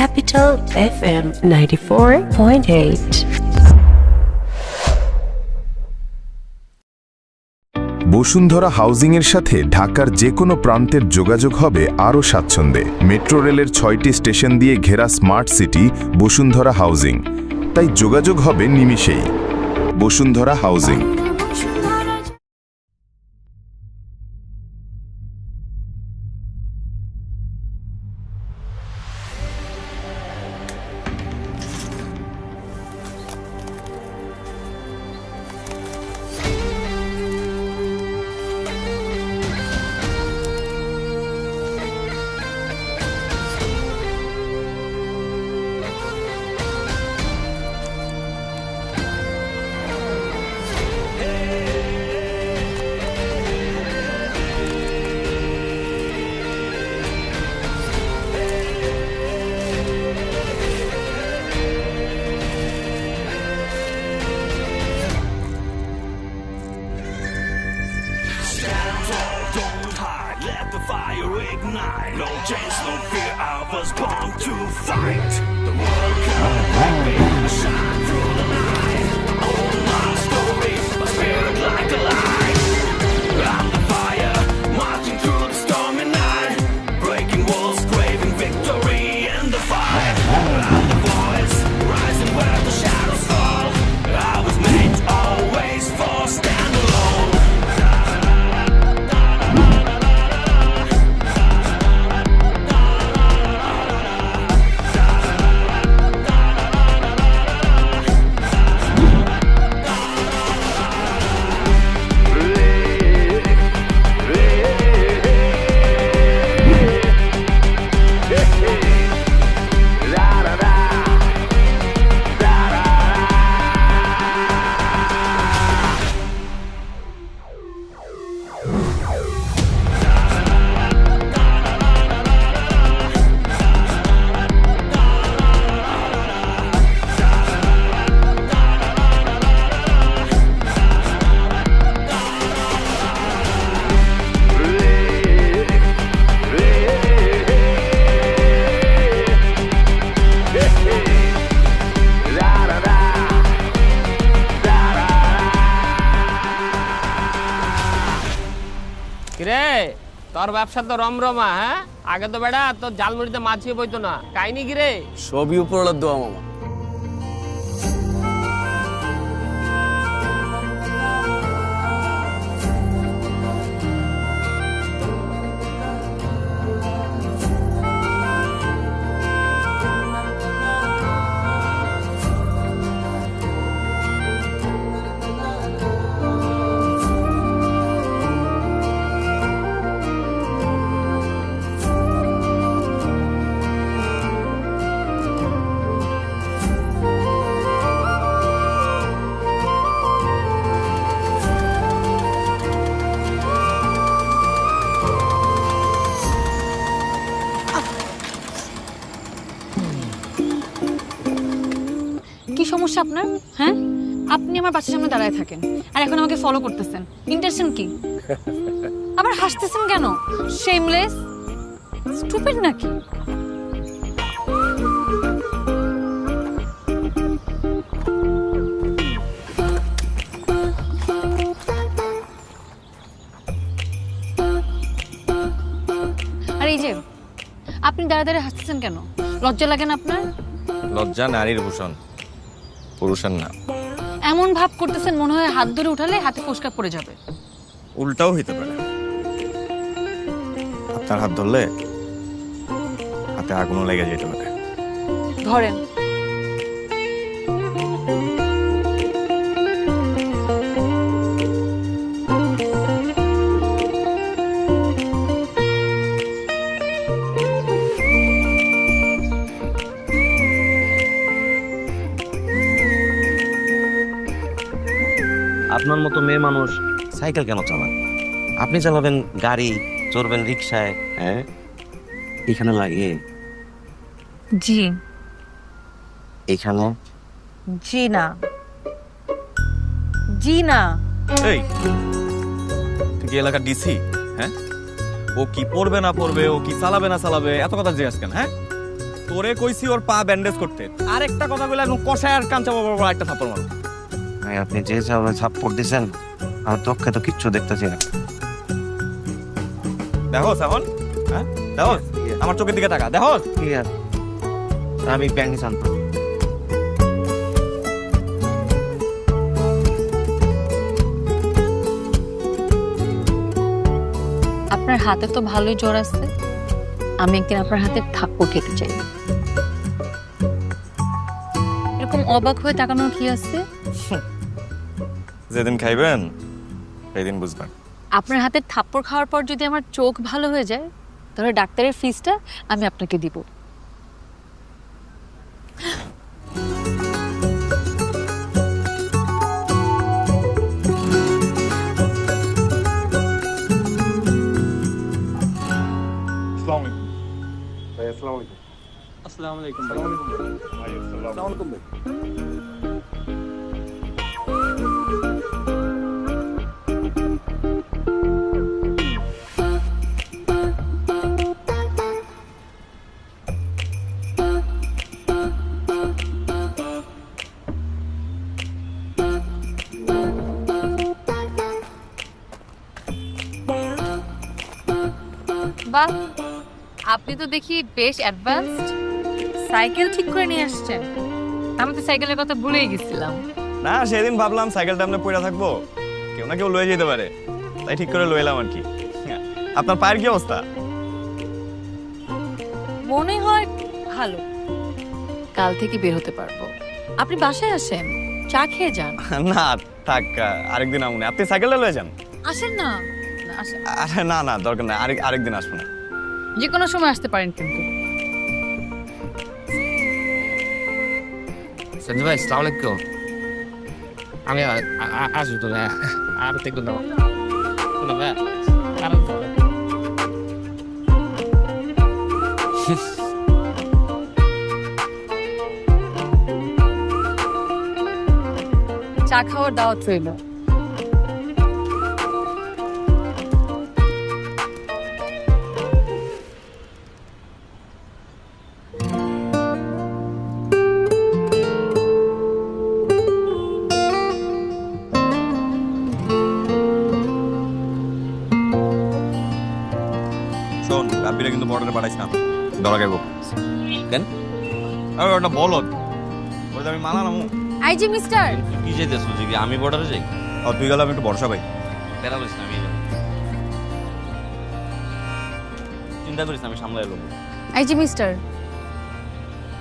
Capital FM 94.8. Bashundhara housing এর সাথে ঢাকার যে কোনো প্রান্তের যোগাযোগ হবে আরও স্বাচ্ছন্দ্যে। মেট্রো রেলের 6টি স্টেশন দিয়ে ঘেরা স্মার্ট সিটি বসুন্ধরা হাউজিং, তাই যোগাযোগ হবে নিমিষেই। বসুন্ধরা হাউজিং। তোর ব্যবসা তো রমরমা। হ্যাঁ, আগে তো বেড়া তোর জালমুড়িতে মাছিয়ে বইতো না, কাহিনী কি রে? সবই উপরওয়ালার দোয়া মামা। কি সমস্যা আপনার? হ্যাঁ, আপনি আমার বাসার সামনে দাঁড়ায় থাকেন আর এখন আমাকে ফলো করতেছেন। ইন্টেনশন কি? আবার হাসতেছেন কেন? শেমলেস, স্টুপিড নাকি? আর এই যে আপনি দাঁড়া দাঁড়িয়ে হাসতেছেন কেন? লজ্জা লাগে না আপনার? লজ্জা নারীর ভূষণ, পুরুষের না। এমন ভাব করতেছেন মনে হয় হাত ধরে উঠালে হাতে ফোসকা পড়ে যাবে। উল্টাও হইতে পারে। আপনার হাত ধরলে হাতে আগুনও লেগে যেতে পারে। ধরেন। আপনার মতো মেয়ে মানুষ সাইকেল কেন চালান? আপনি চালাবেন গাড়ি, চড়বেন রিক্সায়। হ্যাঁ, এখানে লাগে? জি। এখানে? জি না, জি না। এই তুই কি এলাকার ডিসি? হ্যাঁ, ও কি পড়বে না পড়বে, ও কি চালাবে না চালাবে, এত কথা জিজ্ঞাসা কেন? হ্যাঁ, তোরে কইছি ওর পা ব্যান্ডেজ করতে, আর একটা কথা বলে একদম কষায় আর কাঞ্চা বাবা একটা থাপ্পড় মারো। ভাই আপনি যে হিসাবে সাপোর্ট দিচ্ছেন আমার চোখে তো কিচ্ছু দেখতেছি না। দেখো এখন, হ্যাঁ দেখো আমার চোখের দিকে তাকা, দেখো ঠিক আছে আমি ব্যাংকে জানতাম। আপনার হাতে তো ভালোই জোর আছে, আমি একদিন আপনার হাতে থাপ্পড় খেতে চাই। এরকম অবাক হয়ে তাকানোর কি আছে? যেদিন খাইবেন সেদিন বুঝবেন। আপনার হাতে থাপ্পড় খাওয়ার পর যদি আমার চোখ ভালো হয়ে যায় তাহলে ডাক্তারের ফিসটা আমি আপনাকে দিব। বাহ, আপনি তো দেখি বেশ অ্যাডভান্সড, সাইকেল ঠিক করে নিয়ে আসছেন। আমি তো সাইকেলের কথা ভুলেই গেছিলাম। না সেদিন ভাবলাম সাইকেলটা আমরা পড়ে থাকবো, কেউ না কেউ লয়ে যেতে পারে, তাই ঠিক করে লয়ে এলাম আর কি। আপনার পায়ের কি অবস্থা? মনে হয় ভালো, কাল থেকে বের হতে পারবো। আপনি বাসায় আসেন, চা খেয়ে যান। না থাক, আরেকদিন আমনে, আপনি সাইকেলটা লয়ে যান। আসেন না, আসেন। আরে না না দরকার নাই, আরেকদিন আসবো না। যে কোনো সময় আসতে পারেন কিন্তু। সঞ্জু ভাই আসসালামু আলাইকুম। আমি আসবো তো ভাই, আর দেখুন না ভাই, আর চা খাওয়ার দাওয়াত রইল। শোন রাব্বিরা কিন্তু বর্ডারে পাঠাইছ না, ধরা খাইব। কেন? আরে ওটা বলদ, ওটা আমি মানা নামু। আইজি মিস্টার, কি চাইতেছ যে আমি বর্ডারে যাই? তুই গেলাম একটু ভরসা পাই। বেড়া বলিস না, আমি চিন্তা করিস না, আমি সামলাই এলো। আইজি মিস্টার,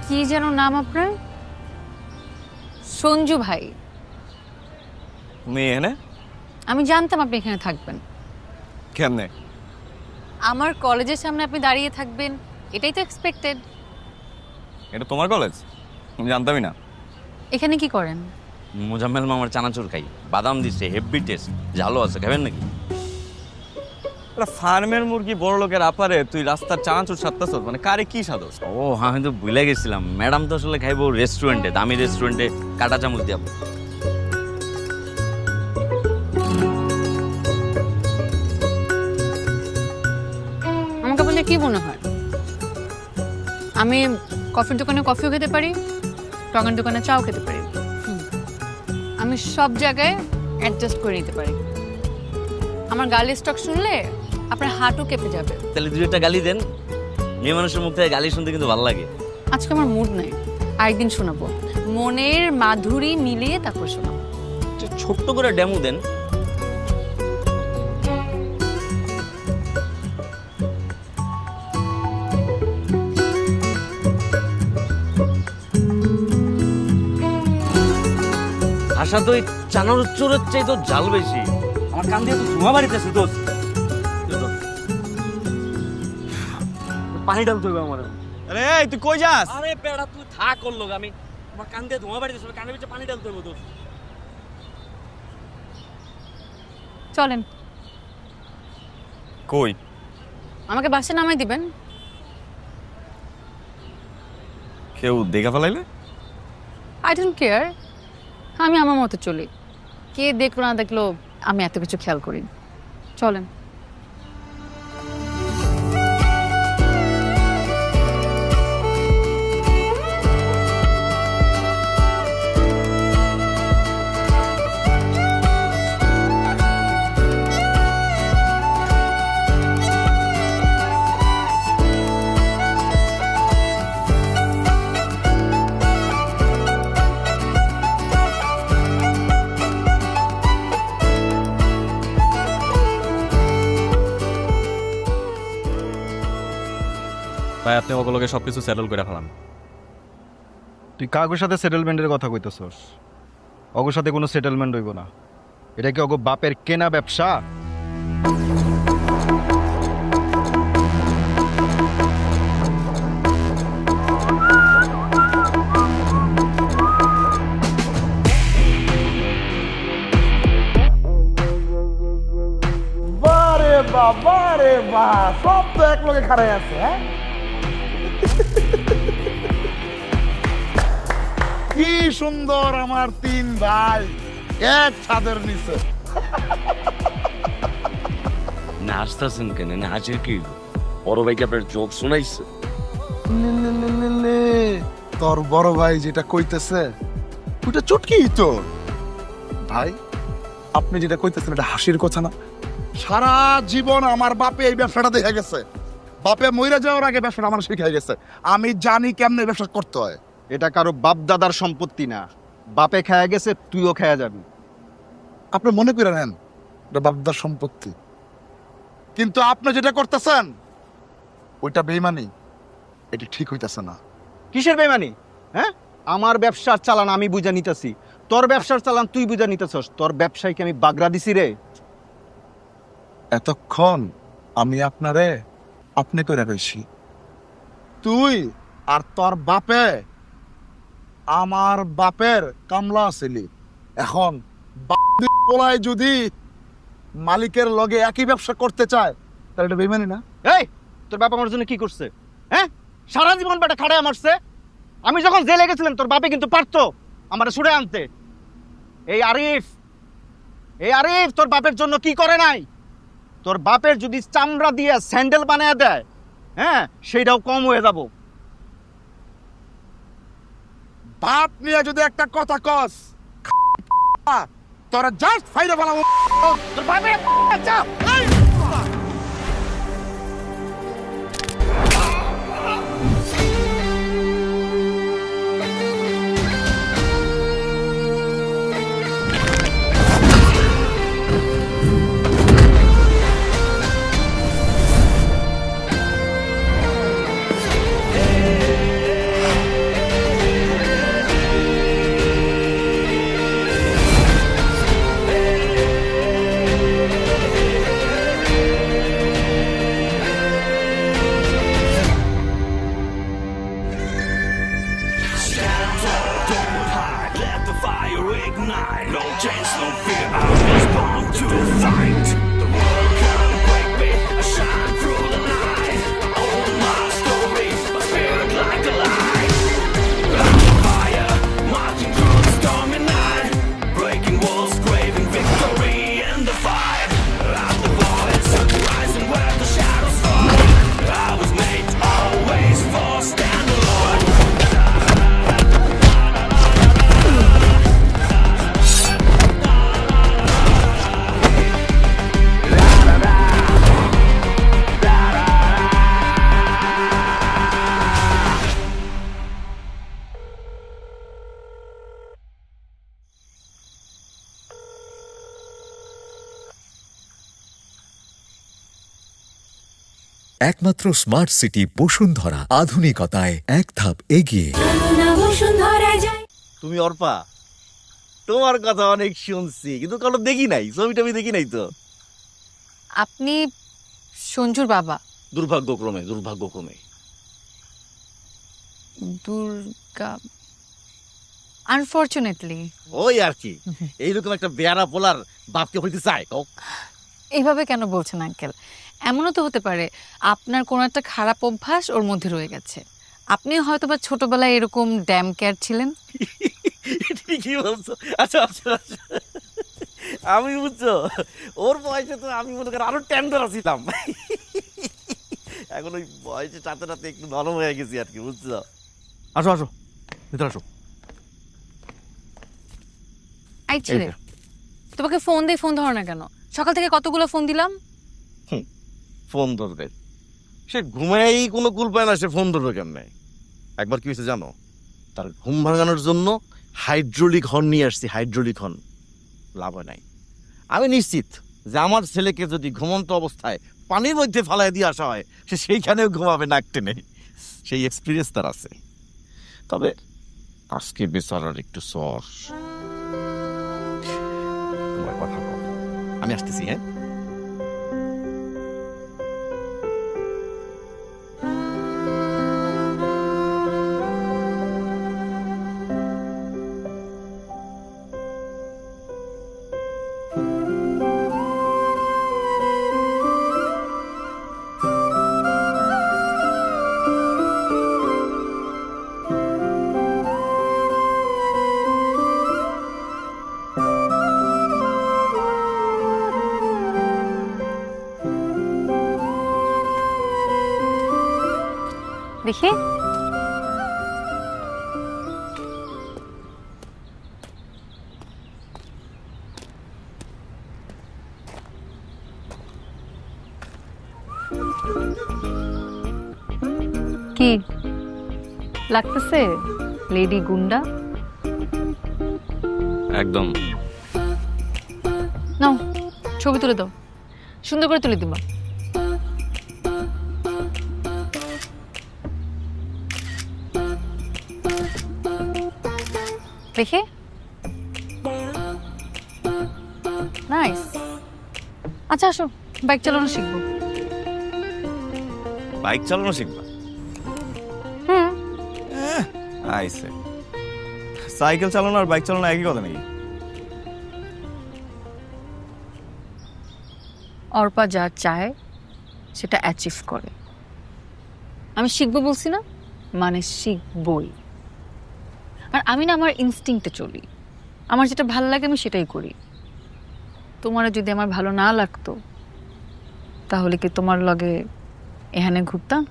কি যেন নাম আপনার? সঞ্জু ভাই। তুমি এখানে আমি জানতাম আপনি এখানে থাকবেন। কেমনে? আমার কলেজের সামনে আপনি দাঁড়িয়ে থাকবেন এটাই তো এক্সপেক্টেড। এটা তোমার কলেজ? আমি জানতামই না। এখানে কি করেন? মোজাম্মেল মামার চানাচুর খাই, বাদাম দিচ্ছে, হেভি টেস্ট, ঝালও আছে, খাবেন নাকি? ফার্মের মুরগি বড় লোকের আপারে তুই রাস্তার চানাচুর সাতটাছ, মানে কারে কি সাদস? ও আমি তো ভুলে গেছিলাম, ম্যাডাম তো আসলে খাইবো রেস্টুরেন্টে, দামি রেস্টুরেন্টে কাটা চামচ দিয়ে। আমাকে বলে কি মনে হয় আমি কফির দোকানে কফিও খেতে পারি, টঙের দোকানে চাও খেতে পারি। আমি সব জায়গায় অ্যাডজাস্ট করে নিতে পারি। আমার গালি স্টক শুনলে আপনার হাঁটু কেঁপে যাবে। তাহলে দুই একটা গালি দেন, মেয়ে মানুষের মুখ থেকে গালি শুনতে কিন্তু ভালো লাগে। আজকে আমার মুড নাই, আরেকদিন শোনাবো। মনের মাধুরী মিলিয়ে তারপর শোনাবো। ছোট্ট করে ডেমো দেন। ভাষা তো এই চানার চোরের চাই তো জাল বেশি, আমার কান দিয়ে তো ধোঁয়া বাড়িতেছে। দোষ পানি ডালতে হবে আমার। আরে এই তুই কই যাস? আরে পেড়া তুই থাক করলো, আমি আমার কান দিয়ে ধোঁয়া বাড়িতেছে, কানের ভিতরে পানি ডালতে হবে। দোষ চলেন, কই? আমাকে বাসে নামাই দিবেন। কেউ দেখা ফেলাইলে? আই ডোন্ট কেয়ার, আমি আমার মতো চলি। কে দেখলো না দেখলো আমি এত কিছু খেয়াল করি। চলেন। আপনি ওগুলোকে সব কিছু সেটেল করে ফেলান। তুই কাগজের সাথে সেটেলমেন্টের কথা কইতেছস? অগোর সাথে কোনো সেটেলমেন্ট হইব না। এটা কি অগো বাপের কেনা ব্যবসা? বারে বা সব তো এক লোকে খাড়াই আছে। হ্যাঁ, কি সুন্দর আমার 3 ভাই এক ছাদের নিচে। না আসতেছেন কেন? না আছে কি বড় ভাইকে আপনার জোক শোনাইছে? তোর বড় ভাই যেটা কইতেছে ওটা চুটকি তো ভাই। আপনি যেটা কইতেছেন এটা হাসির কথা না। সারা জীবন আমার বাপে এই ব্যবসাটা দেখে গেছে। বাপে মইরা যাওয়ার আগে ব্যবসাটা আমার শিখাই গেছে। আমি জানি কেমনে ব্যবসা করতে হয়। এটা কারো বাপ দাদার সম্পত্তি না। বাপে খায়া গেছে, তুইও খায়া যাবি। আপনি মনে করে নেন এটা বাপদার সম্পত্তি, কিন্তু আপনি যেটা করতেছেন ওইটা বেইমানি। এটা ঠিক হইতাছে না। কিসের বেমানি? হ্যাঁ, আমার ব্যবসার চালান আমি বুঝা নিতেছি, তোর ব্যবসার চালান তুই বুঝা নিতেছস। তোর ব্যবসায় কি আমি বাগড়া দিছি রে? এতক্ষণ আমি আপনারে আপনি করে রইছি। তুই আর তোর বাপে আমার বাপের কামলা ছিলি। এখন পোলায় যদি মালিকের লগে একই ব্যবসা করতে চায় তাহলে এটা বেইমানি না? এই, তোর বাপ আমার জন্য কি করছে? হ্যাঁ, সারা জীবন বেটা খাড়ায় মারছে। আমি যখন জেলে গেছিলাম তোর বাপে কিন্তু পারতো আমার ছুড়ে আনতে। এই আরিফ তোর বাপের জন্য কি করে নাই? তোর বাপের যদি চামড়া দিয়ে স্যান্ডেল বানিয়ে দেয়, হ্যাঁ, সেইটাও কম হয়ে যাব। বাপ নিয়ে যদি একটা কথা কস তোরা জাস্ট ফাইরে বানাবো তোর বাপের চাপ। একমাত্র স্মার্ট সিটি বসুন্ধরা, আধুনিকতায় এক ধাপ এগিয়ে। তুমি অর্পা, তোমার কথা অনেক শুনছি কিন্তু কোনো দেখি নাই, ছবিটা আমি দেখি নাই তো। আপনি সঞ্জুর বাবা? দুর্ভাগ্যক্রমে দুর্গা, আনফরচুনেটলি। ওই আর কি, এইরকম একটা বেয়ারা পোলার বাপকে হইতে চায়। এইভাবে কেন বলছেন আঙ্কেল? এমনও তো হতে পারে আপনার কোনো একটা খারাপ অভ্যাস ওর মধ্যে রয়ে গেছে। আপনি হয়তো বা ছোটবেলায় এরকম ড্যাম কেয়ার ছিলেন। ঠিকই বলছো। আচ্ছা, আমি বুঝছো ওর বয়সে তো আমি মনে করি আরো টেন্ডার ছিলাম। এখন ওই বয়সে সাথে সাথে একটু নরম হয়ে গেছি আর কি, বুঝছো। আসো ভিতরে আসো। এই ছেলে, তোমাকে ফোন ধরো না কেন? সকাল থেকে কতগুলো ফোন দিলাম। ফোন ধরবে, সে ঘুমাই কোনো কুল পায় না, সে ফোন ধরবে কেমনে? একবার কি হয়েছে জানো? তার ঘুম ভাঙানোর জন্য হাইড্রোলিক হর্ন নিয়ে আসছি, হাইড্রোলিক হর্ন। লাভ হয় নাই। আমি নিশ্চিত যে আমার ছেলেকে যদি ঘুমন্ত অবস্থায় পানির মধ্যে ফালাই দিয়ে আসা হয়, সে সেইখানেও ঘুমাবে নাক টেনে। সেই এক্সপিরিয়েন্স তার আছে। তবে আজকে বেচারার একটু সর। তোমার কথা বল, আমি আসতেছি। হ্যাঁ, দেখি কি লাগতেছে লেডি গুন্ডা? একদম। নাও ছবি তুলে দাও, সুন্দর করে তুলে দিবা। দেখে নাইস। আচ্ছা আসো বাইক চালানো শিখবো। বাইক চালানো শিখবা? হুম, আইসে, সাইকেল চালানো আর বাইক চালানো একই কথা নাকি? অর্পা যা চায় সেটা অ্যাচিভ করে। আমি শিখবো বলছি না, মানে শিখবই। আর আমি না আমার ইনস্টিংক্টে চলি, আমার যেটা ভালো লাগে আমি সেটাই করি। তোমার যদি আমার ভালো না লাগতো তাহলে কি তোমার লগে এখানে ঘুরতাম?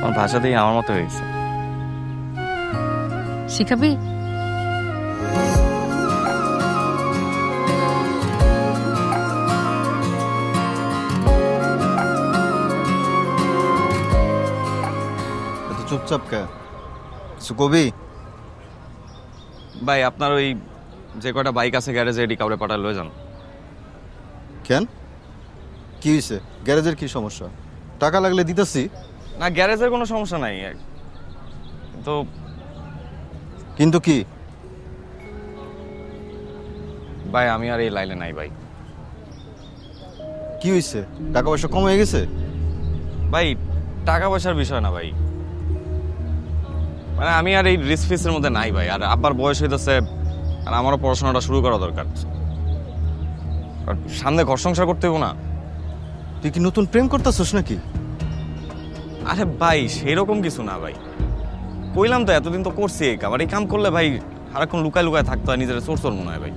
আমার ভাষাতেই আমার মতো হয়েছে। শিখাবি? চুপচাপ কে, কিছু কবি? ভাই আপনার ওই যে কটা বাইক আছে গ্যারেজে এডি কাউরে পাঠালে লয়ে যান। কেন, কি হয়েছে? গ্যারেজের কি সমস্যা? টাকা লাগলে দিতেছি। না, গ্যারেজের কোনো সমস্যা নাই, কিন্তু কিন্তু কি? ভাই আমি আর এই লাইনে নাই ভাই। কি হয়েছে? টাকা পয়সা কম হয়ে গেছে? ভাই টাকা পয়সার বিষয় না ভাই, মানে আমি আর এই রিস্ক ফিসের মধ্যে নাই ভাই। আর আব্বার বয়স হইতেছে, আর আমারও পড়াশোনাটা শুরু করা দরকার। আর সামনে ঘর সংসার করতে হবো না? তুই কি নতুন প্রেম করতেছস নাকি? আরে ভাই সেরকম কিছু না ভাই, কইলাম তো এতদিন তো করছি এই কাম। আর এই কাম করলে ভাই সারাক্ষণ লুকায় লুকায় থাকতে হয়, নিজের চোর চোর মনে হয় ভাই।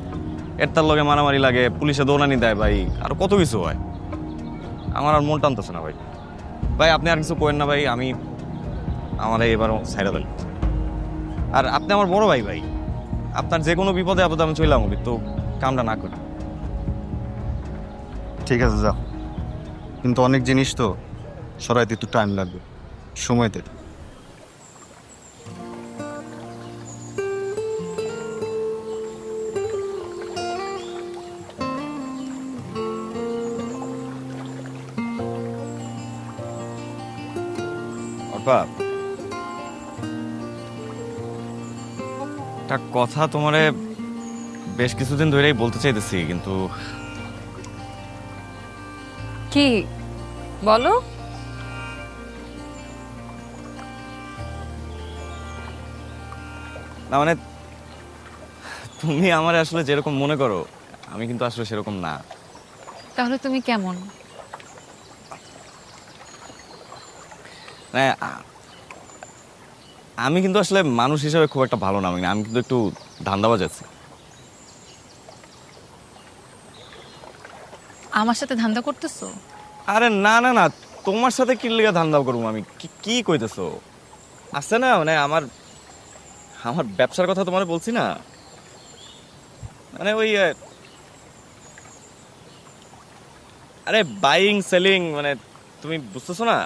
এর তার লগে মারামারি লাগে, পুলিশে দৌড়ানি দেয় ভাই, আর কত কিছু হয়। আমার আর মন টানতেছে না ভাই। ভাই আপনি আর কিছু করেন না ভাই, আমি আমার এবারও ছাইড়া দেন। আর আপনি আমার বড় ভাই, ভাই আপনার যে কোনো বিপদে আপদে আমি চললাম, কিন্তু কামটা না করি। ঠিক আছে যা, কিন্তু অনেক জিনিস তো সরাইতে একটু টাইম লাগবে, সময় দে। অর্পা, একটা কথা তোমারে বেশ কিছুদিন ধরেই বলতে চাইতেছি, কিন্তু কি বলো? না মানে তুমি আমার আসলে যেরকম মনে করো আমি কিন্তু আসলে সেরকম না। তাহলে তুমি কেমন? মানে আমি কিন্তু আসলে মানুষ হিসেবে খুব একটা ভালো না। আমি কিন্তু একটু ধান্দাবাজ আছি। আমার সাথে ধান্দা করতেছো? আরে না না না, তোমার সাথে কি লেগে ধান্দা করবো আমি? কি কইতেছো? আছে না, মানে আমার ব্যবসার কথা তোমার বলছি না, মানে ওই আরে বাইং সেলিং, মানে তুমি বুঝতেছো না?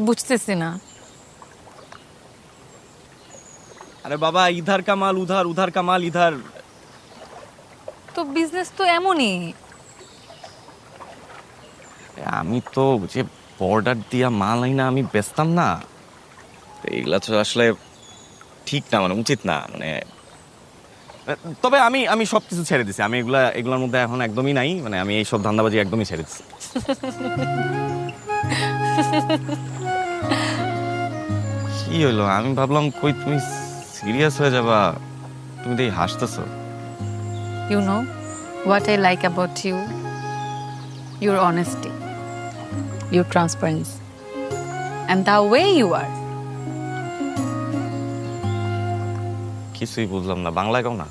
বুঝতেছি না। अरे बाबा इधर का माल उधर, उधर का माल इधर। তো বিজনেস তো এমনই। আমি তো যে বর্ডার দিয়া মাল আইনা আমি বেচতাম না, তো এইগুলা তো আসলে ঠিক না, মানে উচিত না। মানে তবে আমি সবকিছু ছেড়ে দিছি, আমি এগুলোর মধ্যে এখন একদমই নাই, মানে আমি এই সব ধান্দাবাজি একদমই ছেড়ে দিছি। কি হইলো? আমি ভাবলাম কই তুমি সিরিয়াস হয়ে যাবা, তুমি তো হাসতেছো। You know what I like about you? Your honesty, your transparency, and the way you are. কিছুই বুঝলাম না, বাংলায় কও না।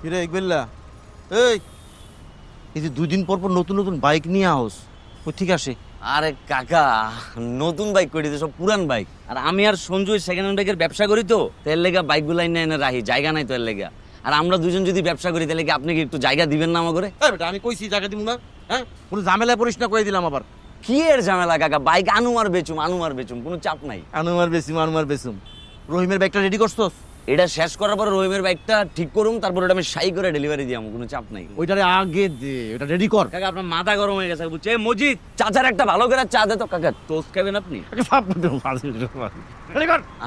কিরে ইকবাল্লা, এই যে 2 দিন পর পর নতুন নতুন বাইক নিয়ে আহস, ও ঠিক আছে? আরে কাকা, নতুন বাইক করে দিতে সব পুরান বাইক। আর আমি আর সঞ্জু সেকেন্ড হ্যান্ড বাইকের ব্যবসা করি, তো এর লেগা বাইকগুলো এনে রাখি, জায়গা নাই তো এর লেগা। আর আমরা দুজন যদি ব্যবসা করি তাহলে কি আপনি কি একটু জায়গা দিবেন না আমার করে? বেটা আমি কইছি জায়গা দিব না, হ্যাঁ? কোনো ঝামেলা পড়িস না, কই দিলাম আবার। কি এর ঝামেলা কাকা, বাইক আনুমার বেচুম, কোনো চাপ নাই। আনুমার বেসুম। রহিমের বাইকটা রেডি করছস? এটা শেষ করার পর রহিমের বাইকটা ঠিক করুম, তারপর ওটা আমি সাই করে ডেলিভারি দিয়াম, কোনো চাপ নাই। ওইটারে আগে দে, ওটা রেডি কর। কাকা আপনার মাথা গরম হয়ে গেছে বুঝছে? মজিদ, চাচার একটা ভালো করে চা দে তো কাকা, টোস্ট খাবেন আপনি?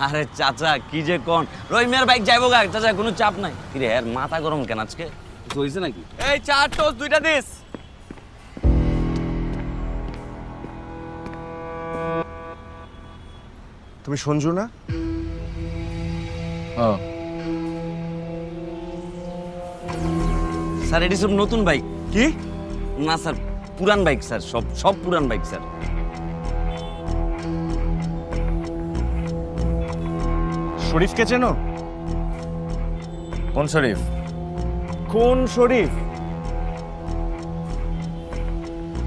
আরে চাচা কি যে কোন, রহিমের বাইক যাইবো গা চাচা, কোনো চাপ নাই। কিরে এর মাথা গরম কেন আজকে, কিছু হয়েছে নাকি? এই চা টোস্ট 2টা দিস। তুমি সঞ্জু না? স্যার এটি সব নতুন বাইক। কি? না স্যার, পুরান বাইক স্যার, সব পুরান বাইক স্যার। শরীফকে চেনো? কোন শরীফ? কোন শরীফ?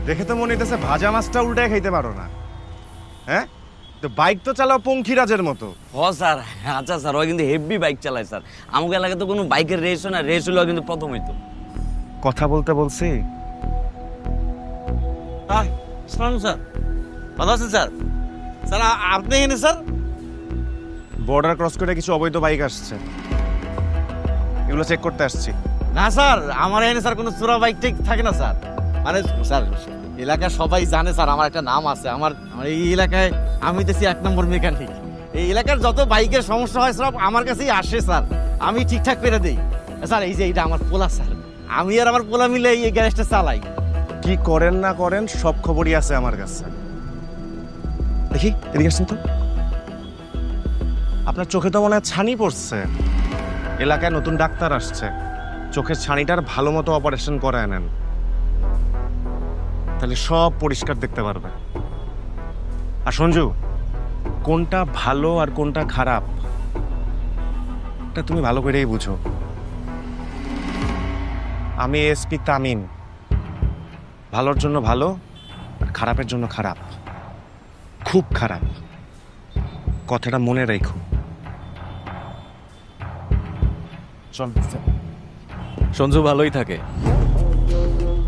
দেখে তো মনে হইতেছে ভাজা মাছটা উল্টায় খাইতে পারো না, হ্যাঁ? তো বাইক তো চালাও পঙ্খিরাজের মতো। হ স্যার, আচ্ছা স্যার, ওই কিন্তু হেভি বাইক চালায় স্যার। আমাকে এলাকায় তো কোনো বাইকের রেস হয় না, রেস হলেও কিন্তু প্রথম হইতো। কথা বলতে বলছি। স্যার ভালো আছেন স্যার? স্যার আপনি এনে স্যার? বর্ডার ক্রস করে কিছু অবৈধ বাইক আসছে, এগুলো চেক করতে আসছি। না স্যার, আমার এনে স্যার কোনো চোরা বাইক টেক থাকে না স্যার। মানে স্যার এলাকায় সবাই জানে স্যার আমার একটা নাম আছে, আমার এই এলাকায় আমি দেখছি 1 নম্বর মেকানিক। এই এলাকার যত বাইকের সমস্যা হয় সব আমার কাছেই আসে স্যার, আমি ঠিকঠাক করে দিই স্যার। এই যে এইটা আমার পোলা স্যার, আমি আর আমার পোলা মিলে এই গ্যারেজটা চালাই। কি করেন না করেন সব খবরই আছে আমার কাছে। দেখি এদিকে আসছেন তো। আপনার চোখে তো মনে হয় ছানি পড়ছে। এলাকায় নতুন ডাক্তার আসছে, চোখের ছানিটার ভালো মতো অপারেশন করে নেন, তাহলে সব পরিষ্কার দেখতে পারবে। আর সঞ্জু, কোনটা ভালো আর কোনটা খারাপ এটা তুমি ভালো করেই বুঝো। আমি এসপি তামিম, ভালোর জন্য ভালো আর খারাপের জন্য খারাপ, খুব খারাপ, কথাটা মনে রাখো। চল। সঞ্জু ভালোই থাকে,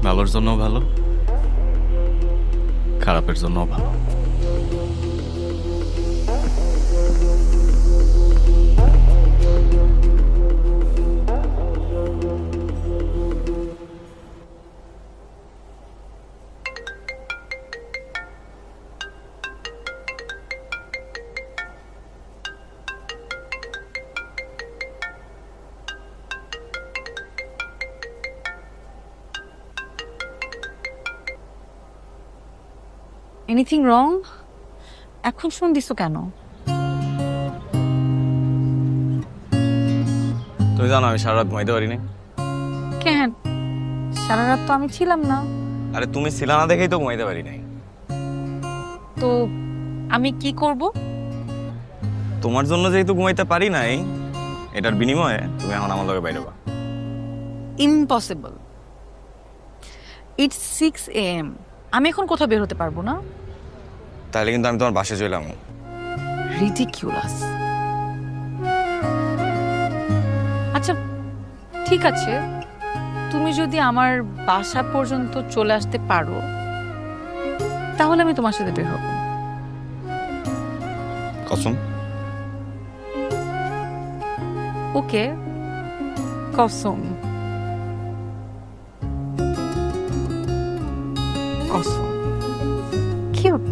ভালোর জন্য ভালো, খারাপের জন্য ভালো। Anything wrong? এখন ফোন দিছো কেন? তুমি জানো আমি সারা রাত ঘুমাইতে পারি না। কেন? সারা রাত তো আমি ছিলাম না। আরে তুমি ছিলা না দেখেই তো ঘুমাইতে পারি নাই। তো আমি কি করব? তোমার জন্য যেহেতু ঘুমাইতে পারি নাই, এটার বিনিময়ে তুমি এখন আমার লগে বাইরে বা। ইম্পসিবল। ইটস 6 AM, আমি এখন কোথাও বের হতে পারবো না। তাহলে কিন্তু আমি তোমার বাসায় চলাম। রিডিকিউলাস। আচ্ছা ঠিক আছে, তুমি যদি আমার বাসা পর্যন্ত চলে আসতে পারো তাহলে আমি তোমার সাথে বের হব। কসম? ওকে, কসম। কসম। কিউট।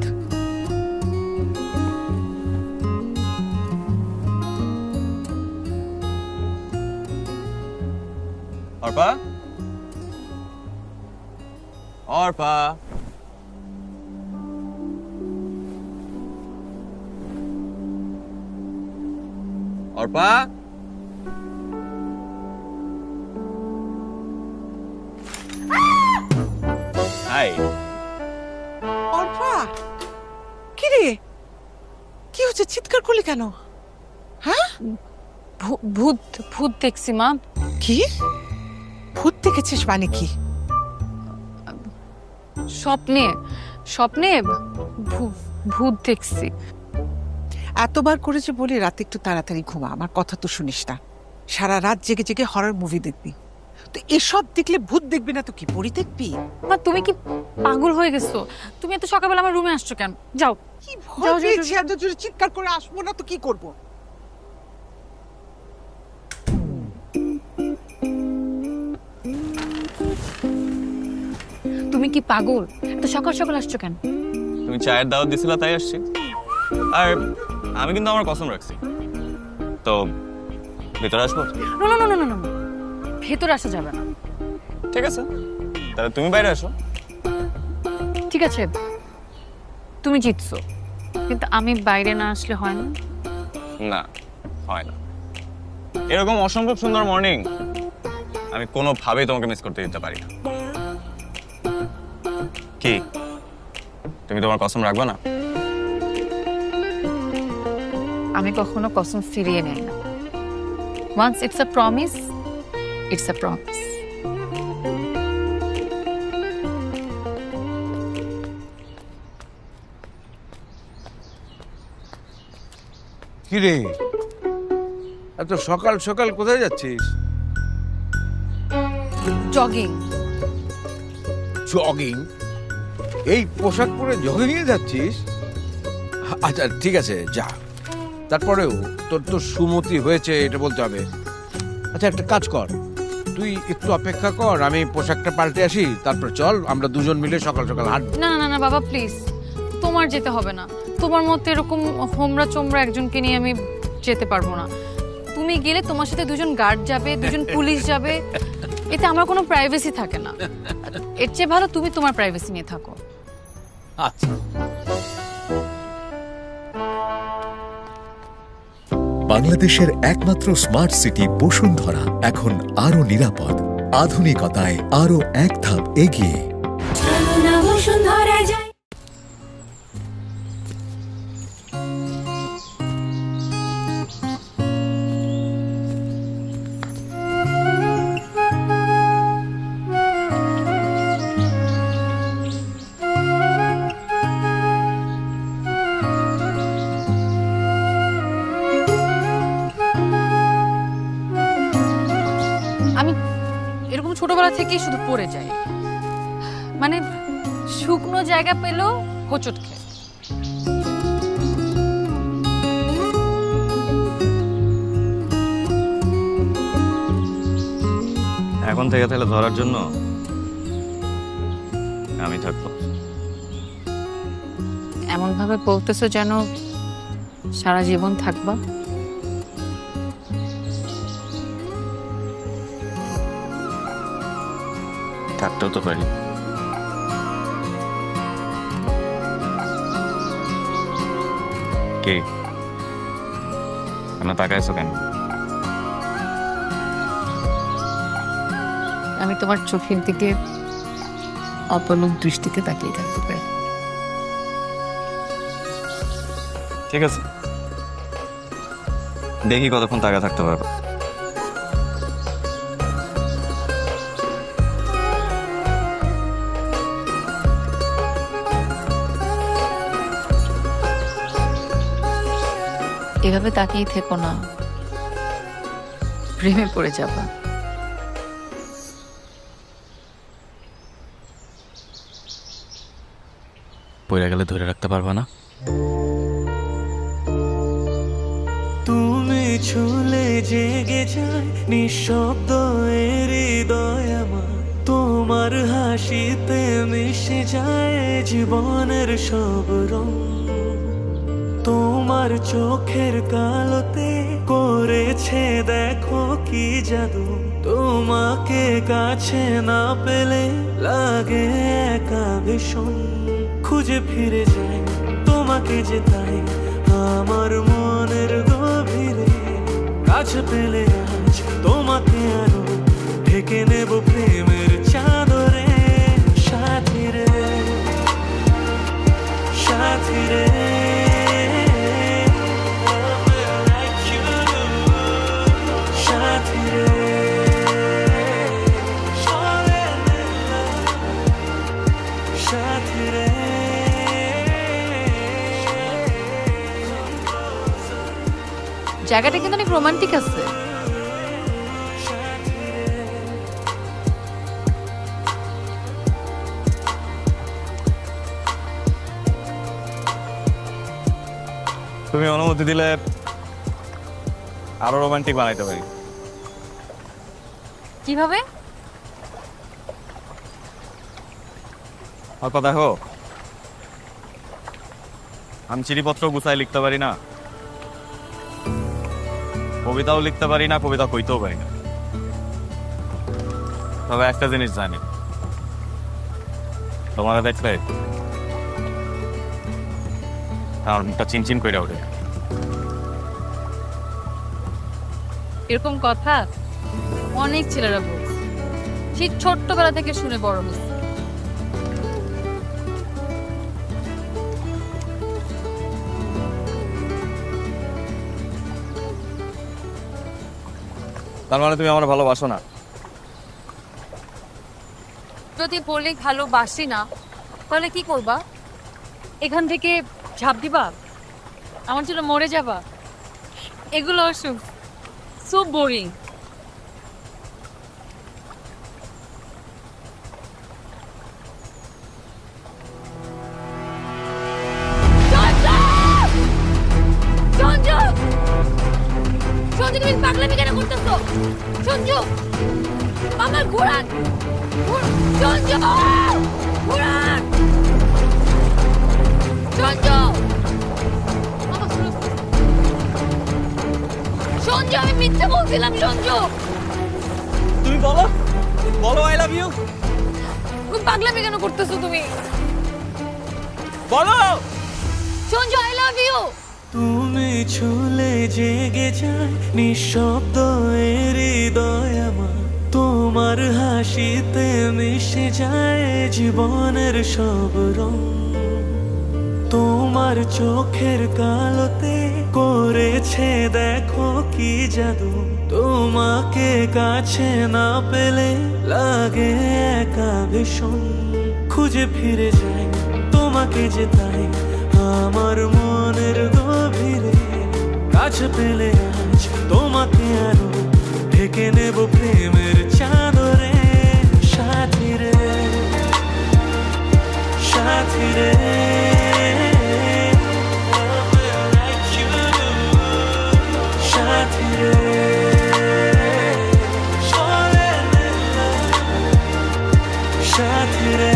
অর্পা, অর্পা, অর্পা, হাই। অর্পা, কি রে, কি হচ্ছে? চিৎকার করলি কেন? হ্যাঁ? ভূত ভূত দেখছি মা। কি ভূত দেখেছিস? মানে কি? স্বপ্নে, স্বপ্নে ভূত দেখছি। এতবার করেছে বলি রাতে একটু তাড়াতাড়ি ঘুমা, আমার কথা তো শুনিস না। সারা রাত জেগে জেগে হরর মুভি দেখবি। তো এসব দেখলে ভূত দেখবি না তো কি পরি দেখবি? মা তুমি কি পাগল হয়ে গেছো? তুমি এত সকালবেলা আমার রুমে আসছো কেন? যাও। কি ভয় পেয়েছি, এত জোরে চিৎকার করে আসবো না তো কি করব? তুমি কি পাগল? এত সকাল সকাল আসছো কেন? তুমি চায়ের দাওয়াত দিছিলা তাই আসছি। আর আমি কিন্তু আমার কসম রাখছি। তো ভেতরে আসবো? না না না না না, ভেতরে আসা যাবে না। ঠিক আছে, তাহলে তুমি বাইরে আসো। ঠিক আছে, তুমি জিতছো, কিন্তু আমি বাইরে না আসলে হয় না? না, হয় না। এরকম অসম্ভব সুন্দর মর্নিং আমি কোনোভাবেই তোমাকে মিস করতে দিতে পারি না। কি তুমি তোমার কসম রাখবে না? আমি কখনো কসম ফিরিয়ে নেই না। Once it's a promise, it's a promise. কিরে, এত সকাল সকাল কোথায় যাচ্ছিস? জগিং। জগিং? এই পোশাক পরে জগিং এ যাচ্ছিস? আচ্ছা ঠিক আছে, যা। তারপরেও তোর তো সুমতি হয়েছে এটা বলতে হবে। আচ্ছা একটা কাজ কর, তুই একটু অপেক্ষা কর, আমি পোশাকটা পাল্টে আসি, তারপর চল আমরা দুজন মিলে সকাল সকাল হাঁটবো। না না না বাবা প্লিজ, তোমার যেতে হবে না। তোমার মতো এরকম হোমরা চোমরা একজনকে নিয়ে আমি যেতে পারবো না। তুমি গেলে তোমার সাথে দুজন গার্ড যাবে, দুজন পুলিশ যাবে, এতে আমার কোনো প্রাইভেসি থাকে না। এর চেয়ে ভালো তুমি তোমার প্রাইভেসি নিয়ে থাকো। আচ্ছা। বাংলাদেশের একমাত্র স্মার্ট সিটি বসুন্ধরা এখন আরো নিরাপদ, আধুনিকতায় আরো এক ধাপ এগিয়ে। আমি এরকম ছোটবেলা থেকেই শুধু পড়ে যাই, মানে শুকনো জায়গা পেলেও হোঁচট খেয়ে। এখন থেকে তাহলে ধরার জন্য আমি থাকবো। এমন ভাবে বলতেছো যেন সারা জীবন থাকবা। থাকতেও তো পারি। কে আমরা তাকাইছো কেন? আমি তোমার চোখের দিকে অপলক দৃষ্টিতে তাকিয়ে থাকতে পারি। ঠিক আছে, দেখি কতক্ষণ তাকা থাকতে পারবো। এভাবে তাকিয়ে থেকো না, প্রেমে পড়ে যাবা। পড়ে গেলে ধরে রাখতে পারবা না? তুমি ছুলে জেগে যায় নিঃশব্দ হৃদয় আমার, তোমার হাসিতে মিশে যায় জীবনের সব রং, তোমার চোখের কালোতে করেছে দেখো কি জাদু, তোমাকে কাছে না পেলে লাগে একা ভীষণ, খুঁজে ফিরে যাই তোমাকে যে তাই আমার মনের গভীরে, কাছে পেলে আজ তোমাকে আরো ঢেকে নেব প্রেমের চাদরে, সাথী রে সাথী রে। জায়গাটা কিন্তু অনেক রোমান্টিক আছে। তুমি অনুমতি দিলে আরো রোমান্টিক বানাইতে পারি। কিভাবে? অল্প দেখো, আমি চিঠিপত্র গুছাই লিখতে পারি না, কবিতাও লিখতে পারি না, কবিতা কইতেও পারি না, তবে একটা জিনিস জানি, তোমাকে দেখলে আমার মুখটা চিনচিন করে ওঠে। এরকম কথা অনেক ছেলেরা বলছে, সেই ছোট্টবেলা থেকে শুনে বড় হয়েছে। তার মানে তুমি আমার ভালোবাসো না? যদি বলি ভালোবাসি না, তাহলে কি করবা? এখান থেকে ঝাঁপ দিবা? আমার জন্য মরে যাবা? এগুলো সো বোরিং। তুমি পাগলামি কেন করতেছো? সঞ্জু, আমার ঘোড়ান সঞ্জু, ঘোড়ান সঞ্জু, সঞ্জু, আমি মিথ্যে বলছিলাম। সঞ্জু, তুমি বলো বলো আই লাভ ইউ। তুমি পাগলামি কেন করতেছো? তুমি বলো সঞ্জু, আই লাভ ইউ। তুমি ছুলে জেগে যায় নিঃশব্দ হৃদয় আমার, তোমার হাসিতে মিশে যায় জীবনের সব রং, তোমার চোখের কালোতে করেছে দেখো কি জাদু, তোমাকে কাছে না পেলে লাগে একা ভীষণ, খুঁজে ফিরে যাই তোমাকে যে তাই আমার মনের গভীরে, কাছে পেলে আজ তোমাকে আরো ঢেকে নেব প্রেমের চাদরে, সাথী রে সাথী রে। সাথী রে সাথী রে।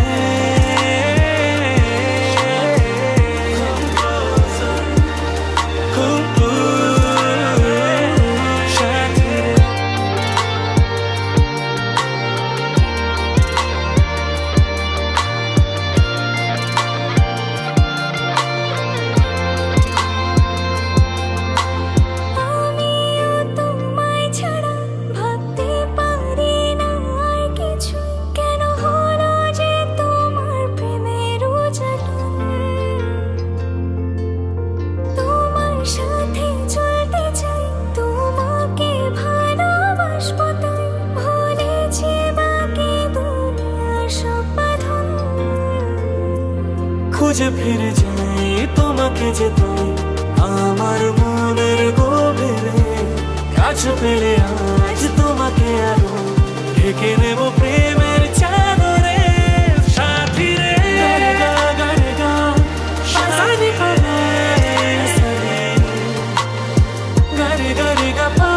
খুঁজে ফিরে যাই তোমাকে যে তাই আমার মনের গভীরে, আজ পেলে আজ তোমাকে আরো ঢেকে নেব প্রেমের চাদরে সাথী রে গা গা রে গা সাজানি করে সারে গা রে গা পা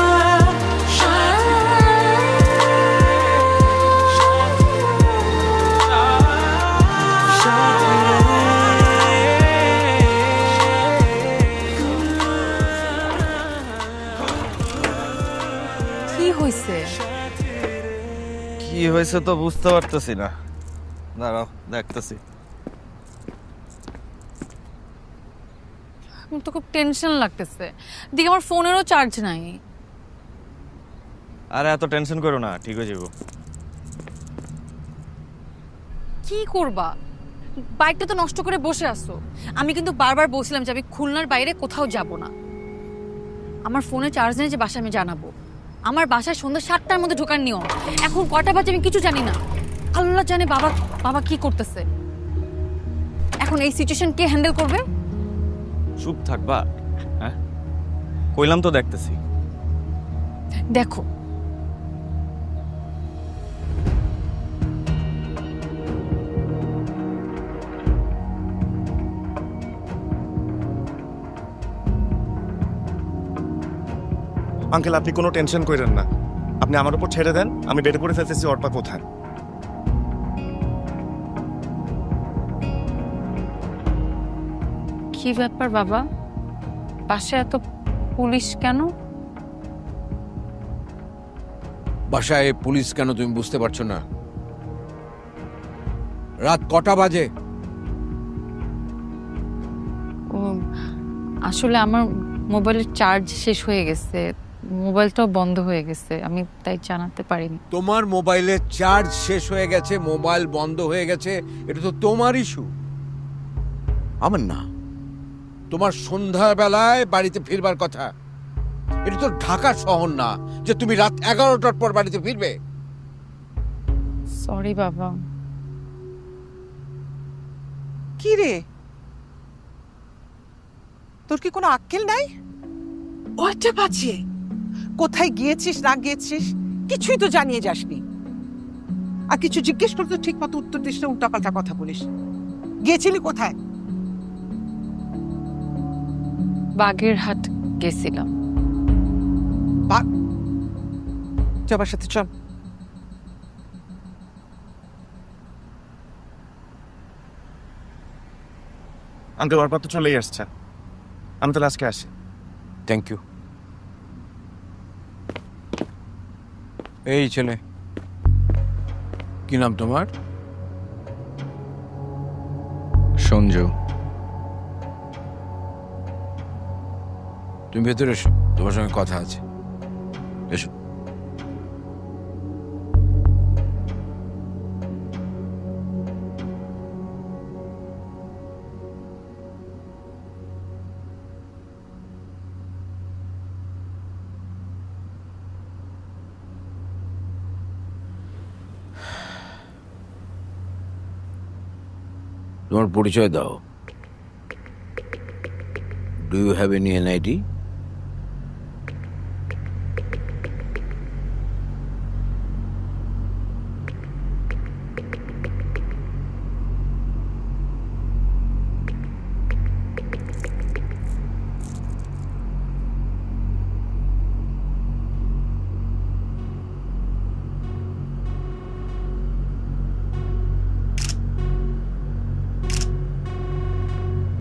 কি হইছে? কি হয়েছে তো বুঝতে পারতেছি না, দাঁড়াও দেখতেছি। আমার তো খুব টেনশন লাগতেছে, দিকে আমার ফোনেরও চার্জ নাই। আরে এত টেনশন করো না, ঠিক হয়ে যাবো। কি করবা? বাইকটা তো নষ্ট করে বসে আছো। আমি কিন্তু বারবার বলছিলাম যে আমি খুলনার বাইরে কোথাও যাব না। আমার ফোনে চার্জ নেই যে বাসায় আমি জানাবো। আমার বাসায় সন্ধ্যা 7টার মধ্যে ঢোকার নিয়ম। এখন কটা বাজে আমি কিছু জানি না। আল্লাহ জানে বাবা বাবা কি করতেছে। এখন এই সিচুয়েশন কে হ্যান্ডেল করবে? চুপ থাকবা? হ্যাঁ, কইলাম তো দেখতেছি। দেখো আঙ্কেল, আপনি কোনো টেনশন করেন না, আপনি আমার উপর ছেড়ে দেন, আমি বের করে ফেলতেছি অর্পা কোথায়। কি ব্যাপার বাবা, বাসায় এত পুলিশ কেন? বাসায় পুলিশ কেন তুমি বুঝতে পারছো না? রাত কটা বাজে? ও আসলে আমার মোবাইলের চার্জ শেষ হয়ে গেছে, মোবাইলটাও বন্ধ হয়ে গেছে, আমি তাই জানাতে পারিনি। তোমার মোবাইলের চার্জ শেষ হয়ে গেছে, মোবাইল বন্ধ হয়ে গেছে, এটা তো তোমার ইস্যু, আমার না। তোমার সন্ধ্যাবেলায় বাড়িতে ফিরবার কথা। এটা তো ঢাকা শহর না যে তুমি রাত 11টার পর বাড়িতে ফিরবে। সরি বাবা। কি রে, তোর কি কোনো আক্কেল নাই? ওইটা বাঁচিয়ে কোথায় গিয়েছিস না গিয়েছিস কিছুই তো জানিয়ে যাসনি। আর কিছু জিজ্ঞেস করতে ঠিক মতো উত্তর দিস না, উল্টাপাল্টা কথা বলিস। গিয়েছিলি কোথায়? বাগেরহাট গেছিলাম। যাবার সাথে চল। আঙ্কেল, অর্পা তো চলেই আসছে, আমি তাহলে আজকে আসি। Thank you. এই ছেলে, কি নাম তোমার? সঞ্জু। তুমি ভেতরে এসো, তোমার সঙ্গে কথা আছে। এসো। তোমার পরিচয় দাও। Do you have any NID?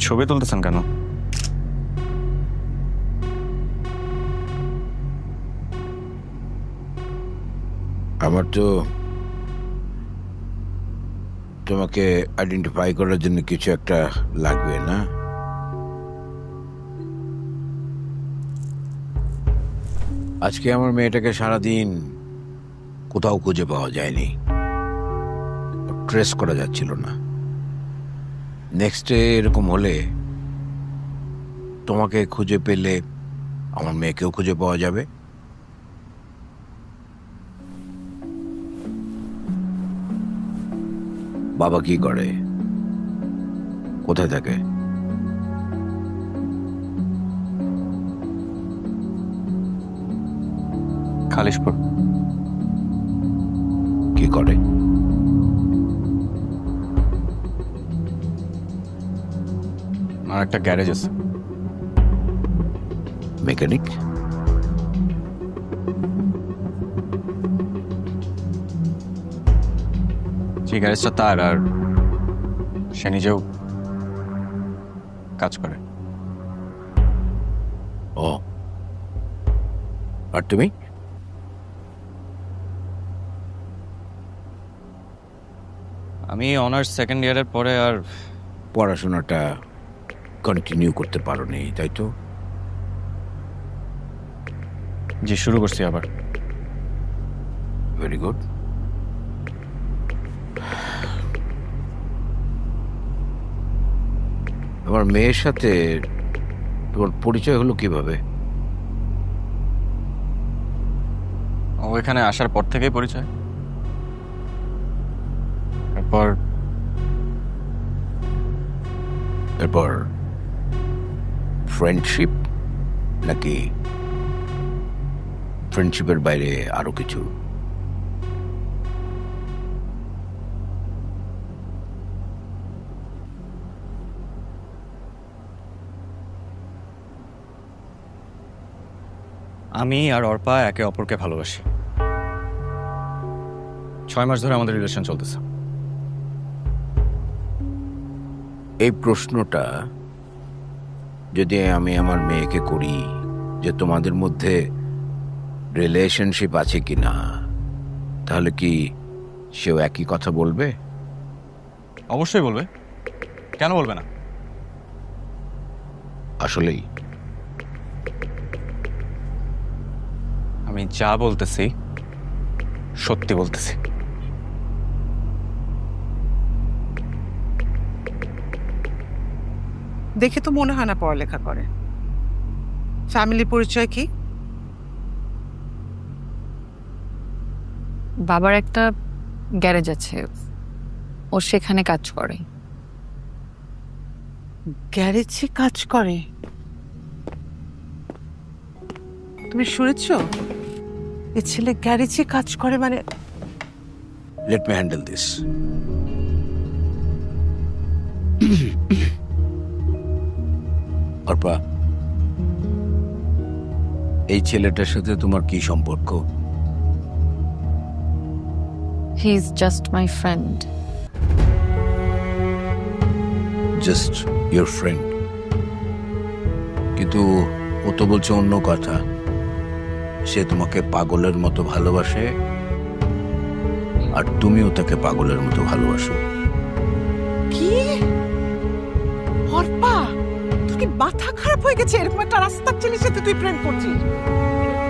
ছবি তুলতেছেন কেন? আমার তো তোমাকে আইডেন্টিফাই করার জন্য কিছু একটা লাগবে না? আজকে আমার মেয়েটাকে সারাদিন কোথাও খুঁজে পাওয়া যায়নি, ট্রেস করা যাচ্ছিল না। নেক্সট ডে এরকম হলে তোমাকে খুঁজে পেলে আমার মেয়েকেও খুঁজে পাওয়া যাবে। বাবা কি করে, কোথায় থাকে? খালিশপুর। কি করে? আর একটা গ্যারেজ আছে। মেকানিক? যে গ্যারেজটা তার, আর সে নিজেও কাজ করে। ও, আর তুমি? আমি অনার্স সেকেন্ড ইয়ারের পরে আর পড়াশোনাটা কন্টিনিউ করতে পারোনি, তাই তো? জি, শুরু করছি আবার। Very good. আমার মেয়ের সাথে তোমার পরিচয় হলো কিভাবে? ও এখানে আসার পর থেকেই পরিচয়। এরপর ফ্রেন্ডশিপ, নাকি ফ্রেন্ডশিপের বাইরে আরো কিছু? আমি আর অর্পা একে অপরকে ভালোবাসি। 6 মাস ধরে আমাদের রিলেশন চলতেছে। এই প্রশ্নটা যদি আমি আমার মেয়েকে করি যে তোমাদের মধ্যে রিলেশনশিপ আছে কিনা, তাহলে কি সেও একই কথা বলবে? অবশ্যই বলবে, কেন বলবে না? আসলেই আমি যা বলতেছি সত্যি বলতেছি। দেখে তো মনে হয় না পড়ালেখা করে। ফ্যামিলি পরিচয় কি? বাবার একটা গ্যারেজ আছে, ও সেখানে কাজ করে। গ্যারেজে কাজ করে? তুমি শুনেছ এ ছেলে গ্যারেজে কাজ করে? মানে let me handle this. Arpa, এই ছেলেটার সাথে তোমার কি সম্পর্ক? He is just my friend. Just your friend? কিন্তু ও তো বলছে অন্য কথা। সে তোমাকে পাগলের মতো ভালোবাসে, আর তুমিও তাকে পাগলের মতো ভালোবাসো। কি? অর্পা, তোর কি মাথা খারাপ হয়ে গেছে? এরকম একটা রাস্তার ছেলের সাথে তুই প্রেম করছিস?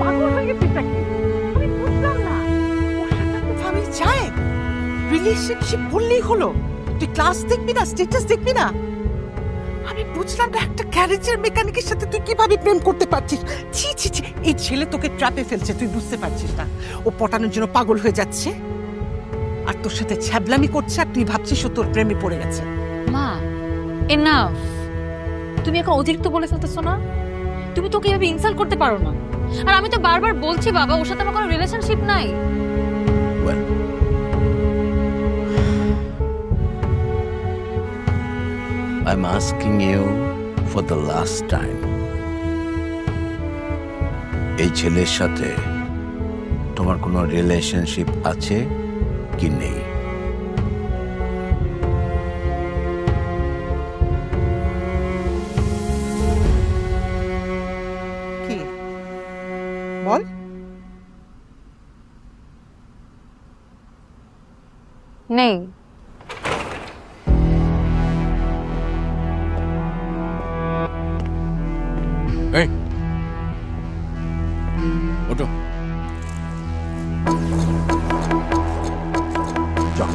পাগল হয়ে গেছিস নাকি? আমি বুঝলাম না। ওর সাথে একটা ফ্যামিলি চায়, রিলেশনশিপ বললেই হলো। তুই ক্লাস দেখবি না, স্ট্যাটাস দেখবি না? আমি বুঝলাম না, একটা গ্যারেজের মেকানিকের সাথে তুই কিভাবে প্রেম করতে পারছিস? ছি ছি ছি, এই ছেলে তোকে ট্র্যাপে ফেলছে, তুই বুঝতে পারছিস না? ও পটানোর জন্য পাগল হয়ে যাচ্ছে, আর তোর সাথে ছ্যাবলামি করছে, আর তুই ভাবছিস ও তোর প্রেমে পড়ে গেছে। মা, এনাফ। তুমি এখন অতিরিক্ত বলে ফেলতেছো না? তুমি তোকে এভাবে ইনসাল্ট করতে পারো না। আর আমি তো বারবার বলছি বাবা, ওর সাথে আমার কোনো রিলেশনশিপ নাই। I'm asking you for the last time. এই ছেলের সাথে তোমার কোনো রিলেশনশিপ আছে কি নেই? কি বল? নেই। এই ওঠো, চল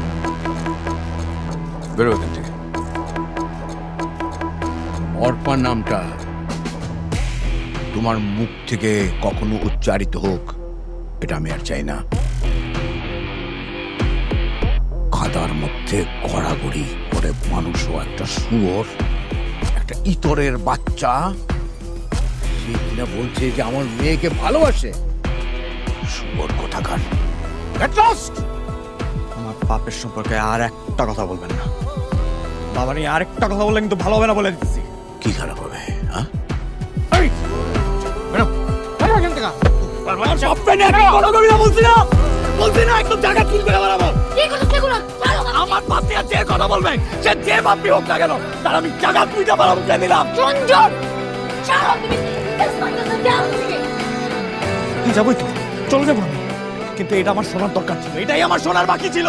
বেরো এখান থেকে। অর্পা নামটা তোমার মুখ থেকে কখনো উচ্চারিত হোক, এটা আমি আর চাই না। খাদার মধ্যে গড়াগড়ি করে মানুষও একটা শুয়োর, একটা ইতরের বাচ্চা, সে কিনা বলছে যে আমার মেয়েকে ভালোবাসে। শুয়োর কোথাকার। Get lost! আমার বাপের সম্পর্কে আর একটা কথা বলবেন না। বাবা নিয়ে আরেকটা কথা বললে কিন্তু ভালো হবে না বলে দিচ্ছি। কি খারাপ হবে? হ্যাঁ আমার বাপে যে কথা বলবে সে যে বাপি হোক না কেন তার আমি জায়গা তুইটা পারবো বুঝে দিলাম। যাবই তো, চলে যাবো আমি, কিন্তু এটা আমার শোনার দরকার ছিল, এটাই আমার শোনার বাকি ছিল।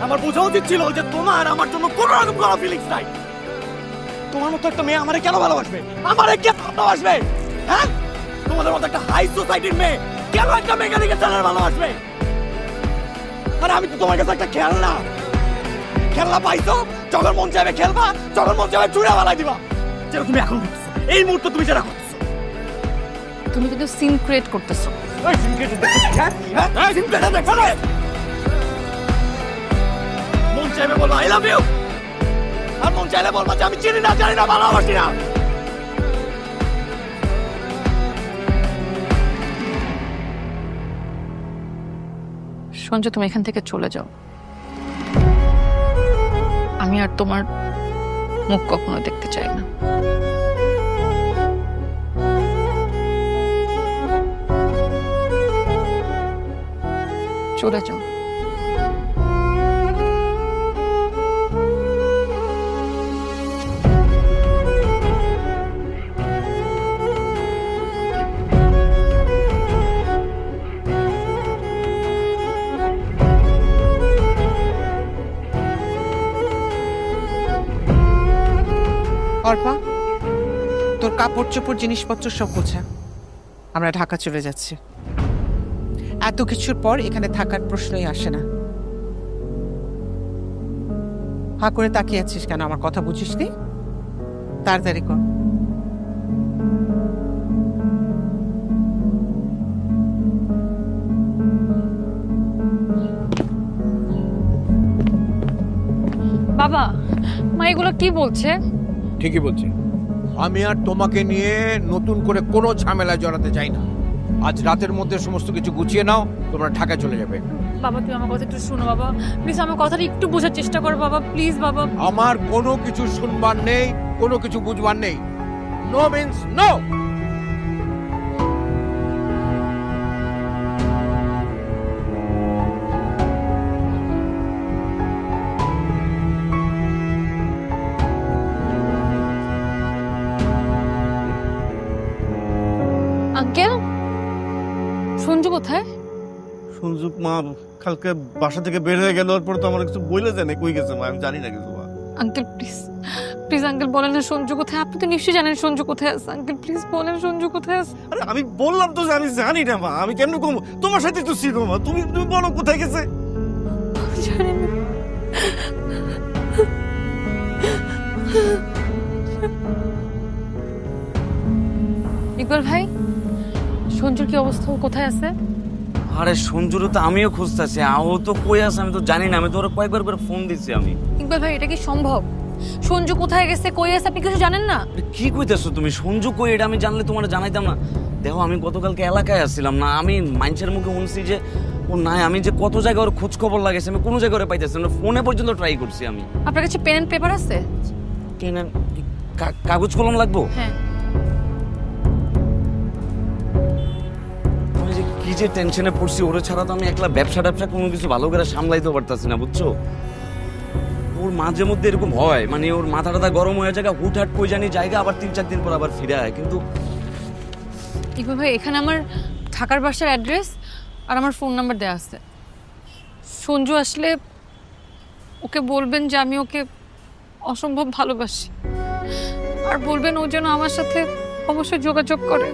আমার বোঝা উচিত ছিল যে তোমার আমার জন্য কোনো রকম কোনো ফিলিংস নাই। তোমার মতো একটা মেয়ে আমারে কেন ভালোবাসবে? আমারে কেন ভালোবাসবে? হ্যাঁ, তোমাদের মতো একটা হাই সোসাইটির মেয়ে কেন একটা মেকানিকের ছেলের ভালোবাসবে? আরে আমি তো তোমার কাছে একটা খেলনা পাইছো, যখন মন চাইবে খেলবা, যখন মন চাইবে চুড়া বালাই দিবা, যেটা তুমি এখন করতেছো, এই মুহূর্তে তুমি যেটা করতেছো। তুমি কিন্তু সিন ক্রিয়েট করতেছো। মন চাইবে বলবো আই লাভ ইউ, আর মন চাইলে বলবো যে আমি চিনি না, জানি না, ভালোবাসি না। সঞ্জু, তুমি এখান থেকে চলে যাও। আমি আর তোমার মুখ কখনো দেখতে চাই না। চলে যাও। অর্পা, তোর কাপড় চোপড় জিনিসপত্র সব গোছা, আমরা ঢাকা চলে যাচ্ছি। এত কিছুর পর এখানে থাকার প্রশ্নই আসে না। হা করে তাকিয়ে আছিস কেন? আমার কথা বুঝিস নি? তাড়াতাড়ি কর। বাবা, মা এগুলো কি বলছে? ঠিকই বলছে। আমি আর তোমাকে নিয়ে নতুন করে কোনো ঝামেলায় জড়াতে চাই না। আজ রাতের মধ্যে সমস্ত কিছু গুছিয়ে নাও, তোমরা ঢাকায় চলে যাবে। বাবা, তুমি আমার কথা একটু শোনো বাবা, প্লিজ আমার কথাটা একটু বোঝার চেষ্টা করো বাবা, প্লিজ বাবা। আমার কোনো কিছু শুনবার নেই, কোনো কিছু বুঝবার নেই। No means no. Uncle, Sanju কোথায়? সঞ্জু মা কালকে বাসা থেকে বের হয়ে গেল, পর তো আমার কিছু বলে জানে কই গেছে মা, আমি জানি না কিছু। মা আঙ্কেল প্লিজ, প্লিজ আঙ্কেল বলেন না সঞ্জু কোথায়। আপনি তো নিশ্চয়ই জানেন সঞ্জু কোথায় আছে। আঙ্কেল প্লিজ বলেন সঞ্জু কোথায় আছে। আরে আমি বললাম তো যে আমি জানি না মা, আমি কেমনে কম, তোমার সাথে তো ছিল মা, তুমি তুমি বলো কোথায় গেছে। জানি না। ইকবাল ভাই, সঞ্জুর কি অবস্থা, কোথায় আছে? আরে সঞ্জুর তো আমিও খুঁজতেছি, ও তো কই আছে আমি তো জানি না। আমি তো ওরা কয়েকবার করে ফোন দিচ্ছি আমি। ইকবাল ভাই, এটা কি সম্ভব? সঞ্জু কোথায় গেছে, কই আছে, আপনি কিছু জানেন না? কি কইতেছো তুমি? সঞ্জু কই এটা আমি জানলে তোমার জানাইতাম না। দেখো আমি গতকালকে এলাকায় আসছিলাম না, আমি মানুষের মুখে শুনছি যে ও নাই। আমি যে কত জায়গায় ওর খোঁজ খবর লাগেছে, আমি কোনো জায়গায় ওরা পাইতেছি না, ফোনে পর্যন্ত ট্রাই করছি আমি। আপনার কাছে পেন এন্ড পেপার আছে? পেন এন্ড কাগজ কলম লাগবো? হ্যাঁ। আমি যে কি যে টেনশনে পড়ছি, ওরে ছাড়া তো আমি একলা ব্যবসা কোনো কিছু ভালো করে সামলাইতে পারতাছি না, বুঝছো? ওর মাঝে মধ্যে এরকম হয়, মানে ওর মাথা টাথা গরম হয়ে যায়, হুটহাট কই জানি জায়গা, আবার 3-4 দিন পর আবার ফিরে আয়। কিন্তু ইকবাল ভাই, এখানে আমার ঢাকার বাসার অ্যাড্রেস আর আমার ফোন নাম্বার দেওয়া আছে। সঞ্জু আসলে ওকে বলবেন যে আমি ওকে অসম্ভব ভালোবাসি, আর বলবেন ও যেন আমার সাথে অবশ্যই যোগাযোগ করে।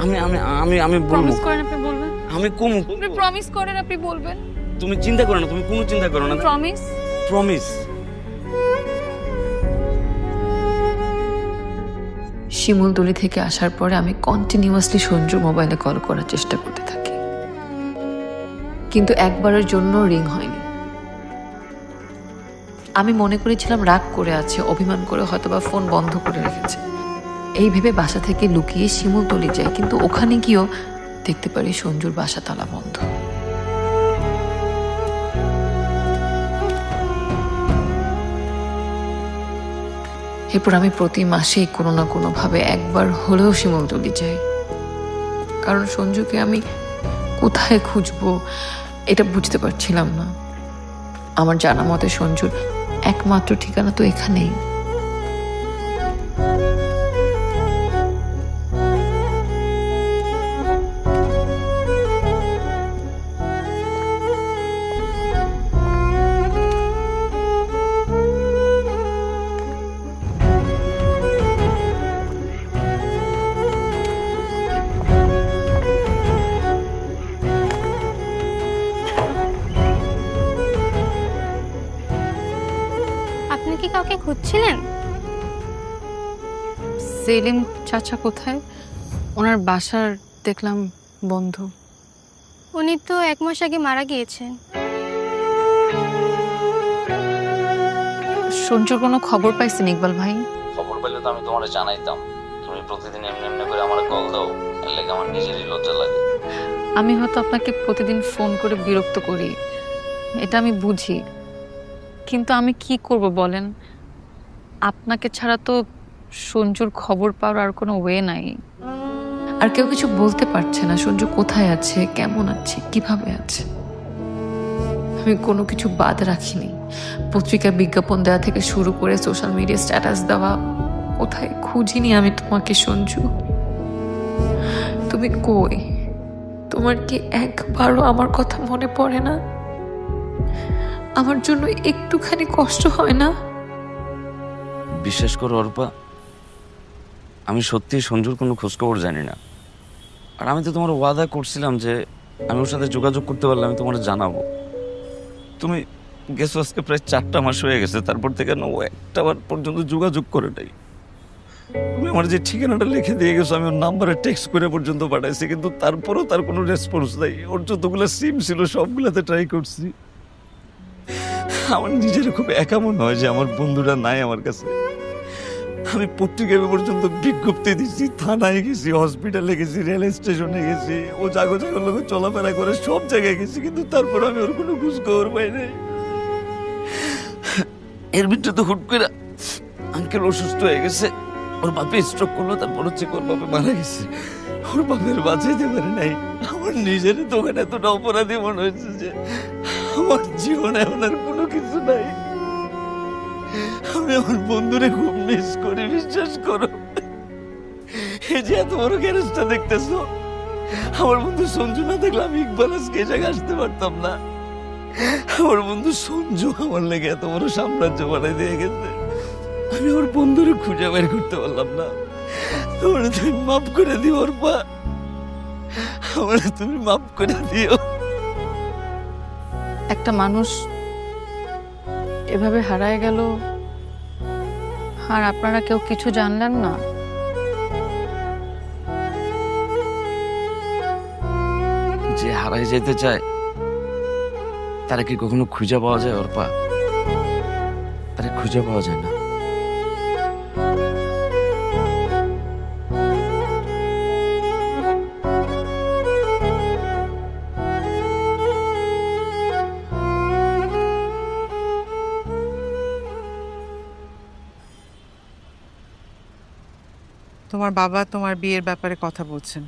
আমি আমি আমি আমি বলবো। প্রমিস করেন আপনি বলবেন? আমি কমু। আপনি প্রমিস করেন আপনি বলবেন? তুমি চিন্তা করো না, তুমি কোনো চিন্তা করো না। প্রমিস? প্রমিস। শিমুলতলি থেকে আসার পরে আমি কন্টিনিউয়াসলি সঞ্জুর মোবাইলে কল করার চেষ্টা করতে থাকি, কিন্তু একবারের জন্য রিং হয়নি। আমি মনে করেছিলাম রাগ করে আছে, অভিমান করে হয়তোবা ফোন বন্ধ করে রেখেছে। এই ভেবে বাসা থেকে লুকিয়ে শিমুলতলি যাই, কিন্তু ওখানে গিয়েও দেখতে পারি সঞ্জুর বাসা তালা বন্ধ। এরপর আমি প্রতি মাসেই কোনো না কোনো ভাবে একবার হলেও শিমুলতলি যাই, কারণ সঞ্জুকে আমি কোথায় খুঁজবো এটা বুঝতে পারছিলাম না। আমার জানা মতে সঞ্জুর একমাত্র ঠিকানা তো এখানেই। আপনি কি কাউকে খুঁজছিলেন? সেলিম চাচা কোথায়? ওনার বাসার দেখলাম বন্ধ। উনি তো 1 মাস আগে মারা গিয়েছেন। সঞ্জুর কোনো খবর পাইছেন ইকবাল ভাই? খবর পেলে তো আমি তোমার জানাইতাম। তুমি প্রতিদিন এমনি এমনি করে আমার কল দাও, এর লেগে আমার নিজেরই লজ্জা লাগে। আমি হয়তো আপনাকে প্রতিদিন ফোন করে বিরক্ত করি, এটা আমি বুঝি, কিন্তু আমি কি করব বলেন? আপনাকে ছাড়া তো সঞ্জুর খবর পাওয়ার আর কোনো ওয়ে নাই। আর কেউ কিছু বলতে পারছে না সঞ্জু কোথায় আছে, কেমন আছে, কিভাবে আছে। আমি কোনো কিছু বাদ রাখিনি। পত্রিকার বিজ্ঞাপন দেওয়া থেকে শুরু করে সোশ্যাল মিডিয়া স্ট্যাটাস দেওয়া, কোথায় খুঁজিনি আমি তোমাকে সঞ্জু। তুমি কই? তোমার কি একবারও আমার কথা মনে পড়ে না? আমার জন্য একটুখানি কষ্ট হয় না? বিশ্বাস করো অর্পা, আমি সত্যি সঞ্জুর কোনো খোঁজখবর জানি না। আর আমি তো তোমার ওয়াদা করছিলাম যে আমি ওর সাথে যোগাযোগ করতে পারলে আমি তোমার জানাবো। তুমি গেছো আজকে প্রায় 4টা মাস হয়ে গেছে, তারপর থেকে না ও একটাবার পর্যন্ত যোগাযোগ করে নাই। তুমি আমার যে ঠিকানাটা লিখে দিয়ে গেছো, আমি ওর নাম্বারে টেক্সট করে পর্যন্ত পাঠাইছি, কিন্তু তারপরও তার কোনো রেসপন্স নাই। ওর যতগুলো সিম ছিল সবগুলোতে ট্রাই করছি। আমার নিজের খুব একা মনে হয় যে আমার বন্ধুরা নাই আমার কাছে। আমি পত্রিকায় পর্যন্ত বিজ্ঞপ্তি দিচ্ছি, থানায় গেছি, হসপিটালে গেছি, রেল স্টেশনে গেছি, ও জাগো জাগোর লোক চলাফেরা করে সব জায়গায় গেছি, কিন্তু তারপর আমি ওর কোনো খোঁজ খবর পাই নাই। এর ভিতরে তো হুট করে আঙ্কেল অসুস্থ হয়ে গেছে, ওর বাপে স্ট্রোক করলো, তারপর হচ্ছে ওর বাপে মারা গেছে। ওর বাপের বাঁচাইতে পারে নাই। আমার নিজের দোকানে এতটা অপরাধী মনে হয়েছে যে আমার জীবনে এখন আর কোনো কিছু নাই। আমি আমার বন্ধুরে খুব মিস করি, বিশ্বাস করো। এই যে এত বড় গ্যারেজটা দেখতেছো, আমার বন্ধু সঞ্জু না থাকলে আমি ইকবাল আজকে এই জায়গায় আসতে পারতাম না। আমার বন্ধু সঞ্জু আমার লেগে এত বড় সাম্রাজ্য বানাই দিয়ে গেছে, আমি ওর বন্ধুরে খুঁজে বের করতে পারলাম না। তোমার তুমি মাফ করে দিও অর্পা, আমার তুমি মাফ করে দিও। একটা মানুষ এভাবে হারায় গেল, আর আপনারা কেউ কিছু জানলেন না। যে হারাই যেতে চায় তারা কি কখনো খুঁজে পাওয়া যায় অর্পা? তারা খুঁজে পাওয়া যায় না। তোমার বাবা তোমার বিয়ের ব্যাপারে কথা বলছেন।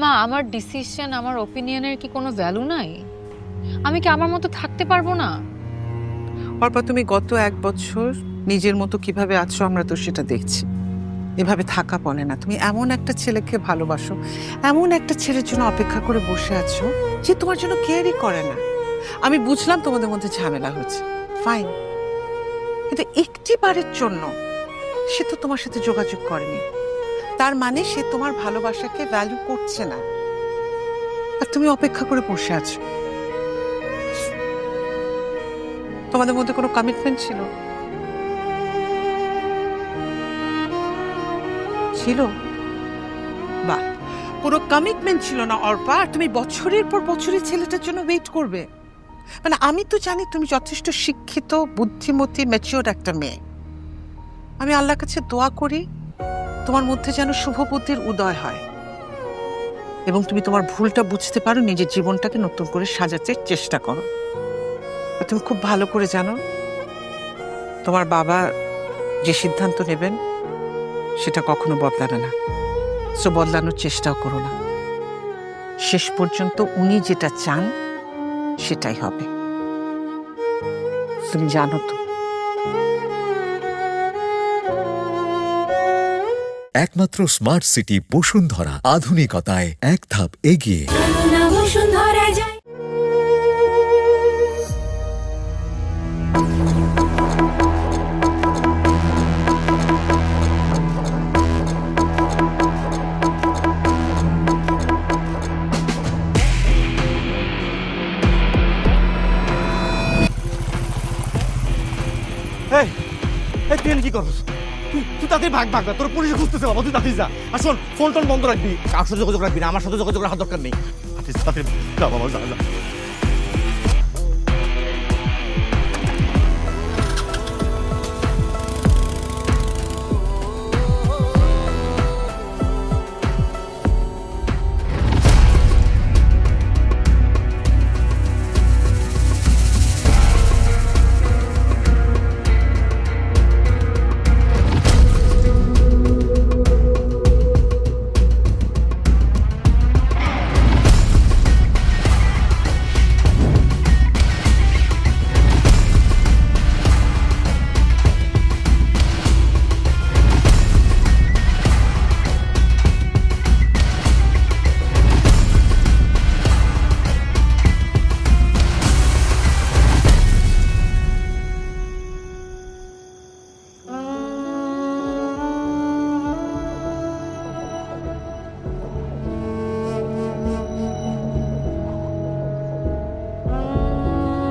মা, আমার ডিসিশন, আমার ওপিনিয়নের কি কোনো ভ্যালু নাই? আমি কি আমার মতো থাকতে পারবো না? অর্পা, তুমি গত 1 বছর নিজের মতো কিভাবে আছো আমরা তো সেটা দেখছি। এভাবে থাকা বলে না। তুমি এমন একটা ছেলেকে ভালোবাসো, এমন একটা ছেলের জন্য অপেক্ষা করে বসে আছো যে তোমার জন্য কেয়ারই করে না। আমি বুঝলাম তোমাদের মধ্যে ঝামেলা হচ্ছে, ফাইন, কিন্তু একটিবারের জন্য সে তো তোমার সাথে যোগাযোগ করেনি, তার মানে সে তোমার ভালোবাসাকে ভ্যালু করছে না, আর তুমি অপেক্ষা করে বসে আছো। তোমাদের মধ্যে কোনো কমিটমেন্ট ছিল? ছিল? বাহ, কোনো কমিটমেন্ট ছিল না অর্পা, আর তুমি বছরের পর বছরের ছেলেটার জন্য ওয়েট করবে? মানে আমি তো জানি তুমি যথেষ্ট শিক্ষিত, বুদ্ধিমতী, ম্যাচিওর একটা মেয়ে। আমি আল্লাহর কাছে দোয়া করি তোমার মধ্যে যেন শুভ বুদ্ধির উদয় হয় এবং তুমি তোমার ভুলটা বুঝতে পারো, নিজের জীবনটাকে নতুন করে সাজাতে চেষ্টা করো। তুমি খুব ভালো করে জানো তোমার বাবা যে সিদ্ধান্ত নেবেন সেটা কখনো বদলাবে না, সো বদলানোর চেষ্টাও করো না। শেষ পর্যন্ত উনি যেটা চান সেটাই হবে, তুমি জানো তো। একমাত্র স্মার্ট সিটি বসুন্ধরা, আধুনিকতায় এক ধাপ এগিয়ে। তুই কি করছিস? তুই তাদের ভাগ ভাগ না, তোর পুলিশে খুঁজতেছে বাবা, তুই তাদের যা। আর শোন, ফোন টোন বন্ধ রাখবি, কার সাথে যোগাযোগ রাখবি না, আমার সাথে যোগাযোগ রাখার দরকার নেই। তাদের যা বাবা, যা যা।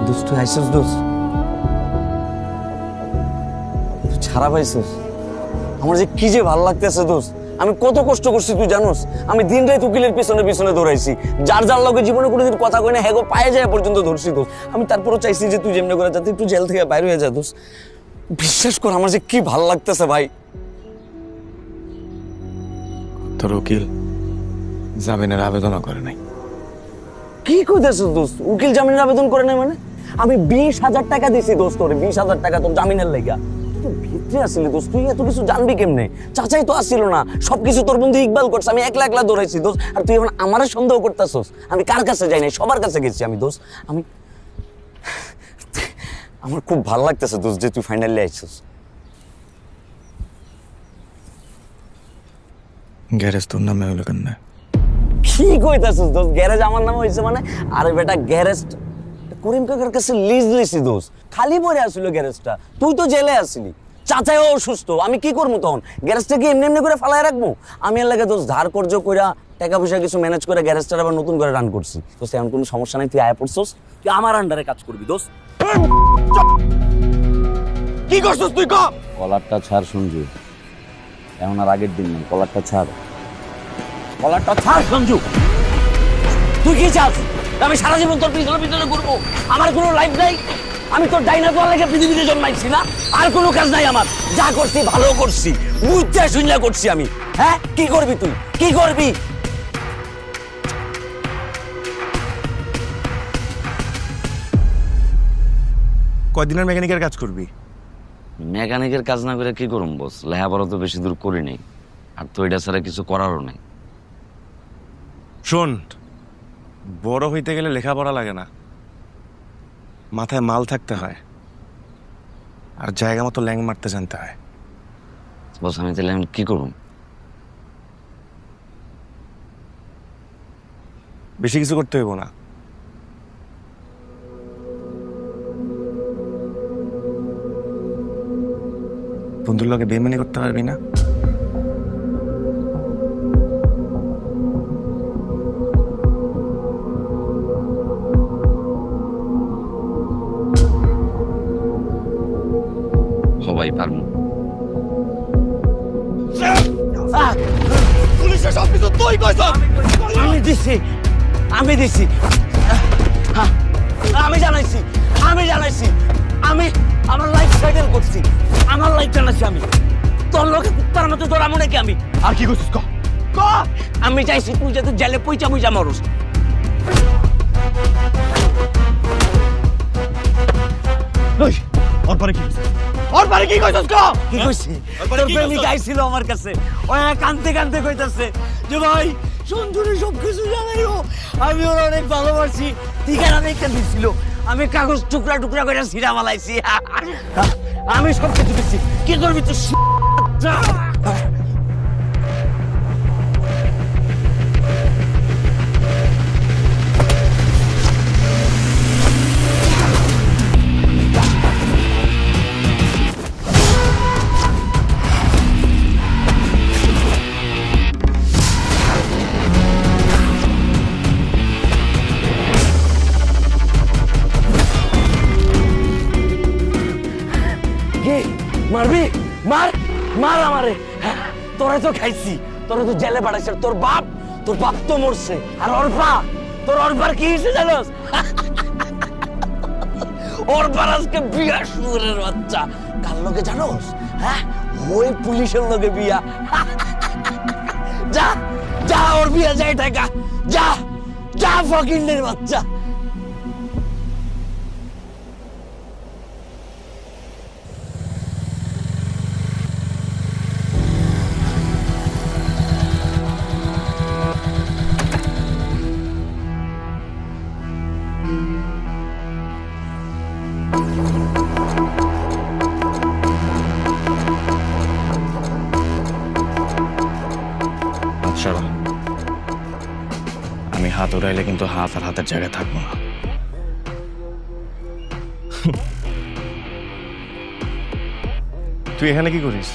দোস্ত তুই আইসস, দোস্ত তুই ছাড়া পাইছিস, আমার যে কি যে ভালো লাগতেছে দোস্ত। আমি কত কষ্ট করছি তুই জানোস, আমি দিন রাত উকিলের পিছনে পিছনে দৌড়াইছি, যার যার লগে জীবনে কোনোদিন কথা কই না হেগো পায়ে যায় পর্যন্ত ধরছি দোস্ত। আমি তারপরও চাইছি যে তুই যেমনি করে যাতে একটু জেল থেকে বাইরে হয়ে যা দোস্ত। বিশ্বাস কর আমার যে কি ভালো লাগতেছে ভাই। তোর উকিল জামিনের আবেদন করে নাই? কি কইতেছ দোস্ত? উকিল জামিনের আবেদন করে নাই মানে? আমি 20,000 টাকা দিছি দোস্ত, তোরে 20,000 টাকা তোর জামিনের লেগা। তুই ভিতরে আসলি দোস্ত, তুই এত কিছু জানবি কেমনে? চাচাই তো আসছিল না, সবকিছু তোর বন্ধু ইকবাল করছে, আমি একলা একলা দৌড়াইছি দোস্ত। আর তুই এখন আমারে সন্দেহ করতেছস? আমি কার কাছে যাই নাই, সবার কাছে গেছি আমি দোস্ত। আমার খুব ভালো লাগতেছে দোস্ত যে তুই ফাইনালি আইছিস। গ্যারেজ তোর নামে হইলো কেন? কি কইতাছিস দোস্ত? গ্যারেজ আমার নামে হইছে মানে? আরে বেটা, গ্যারেজ করিম কাকার কাছে লিজ লিছি দোস্ত, খালি পড়ে আসছিল গ্যারেজটা। তুই তো জেলে আসলি, চাচাই অসুস্থ, আমি কি করবো তখন? গ্যারেজটা কি এমনি এমনি করে ফালাই রাখবো? আমি এর লাগে দোস্ত ধার কর্জ কইরা টাকা পয়সা কিছু ম্যানেজ করে গ্যারেজটার আবার নতুন করে রান করছি দোস্ত। এমন কোনো সমস্যা নাই, তুই আয়া পড়ছস, তুই আমার আন্ডারে কাজ করবি দোস্ত। কি করছিস তুই? কলারটা ছাড় সঞ্জু, এমন আর আগের দিন নেই, কলারটা ছাড়, কলারটা ছাড় সঞ্জু। তুই কি চাস আমি সারা জীবন তোর পিছনে পিছনে ঘুরবো? আমার কোনো লাইফ নাই, আমি তোর ডাইনা তোর লেগে পৃথিবীতে জন্মাইছি না? আর কোনো কাজ নাই আমার, যা করছি ভালো করছি, বুঝতে শুনলে করছি আমি। হ্যাঁ, কি করবি তুই? কি করবি? কয়দিনের মেকানিকের কাজ করবি? মেকানিকের কাজ না করে কি করুম বস? লেখাপড়া তো বেশি দূর করি নেই, আর তো এটা ছাড়া কিছু করারও নেই। শোন, বড় হইতে গেলে লেখাপড়া লাগে না, মাথায় মাল থাকতে হয় আর জায়গা মতো ল্যাং মারতে জানতে হয়। বস আমি তাহলে আমি কি করুম? বেশি কিছু করতে হইব না, বন্ধুর লগে বেইমানি করতে পারবি না? সবাই পারবো। পুলিশের সবকিছু তুই কইছ? আমি দিছি, আমি দিছি, আমি জানাইছি, আমি জানাইছি, আমি আমার লাইফ সেটেল করছি, আমার লাইফ জানাইছি আমি। তোর লোকে কুত্তার মতো দৌড়ামো নাকি আমি? আর কি করছিস ক? আমি চাইছি তুই যাতে জেলে পয়সা পয়সা মরস। ওর পরে কি ওর পরে কি কইছস ক? কি কইছি? তোর প্রেমিক আইছিল আমার কাছে, ওই কাঁদতে কাঁদতে কইতাছে যে ভাই সঞ্জুরে সব কিছু জানাইও, আমি ওর অনেক ভালোবাসি। ঠিকানা দেখে দিছিল, আমি কাগজ টুকরা টুকরা করে ছিঁড়া মালাইছি। আমি সব কিছু দিচ্ছি, কি করবি তুই? মারবি? মার মার আমারে। তোরা তো খাইছি, তোরা তো জেলে পাঠাইছে। তোর বাপ তো মরছে। আর তোর অর্পার কি হয়েছে জানোস? অর্পার আজকে বিয়া শুরের বাচ্চা। কার লোকে জানোস? হ্যাঁ, ওই পুলিশের লোকে বিয়া। যা যা ওর বিয়া যায় টাকা, যা যা ফকিন্নের বাচ্চা। আমি হাত উড়াইলে কিন্তু হাত আর হাতের জায়গায় থাকবো না। তুই এখানে কি করিস?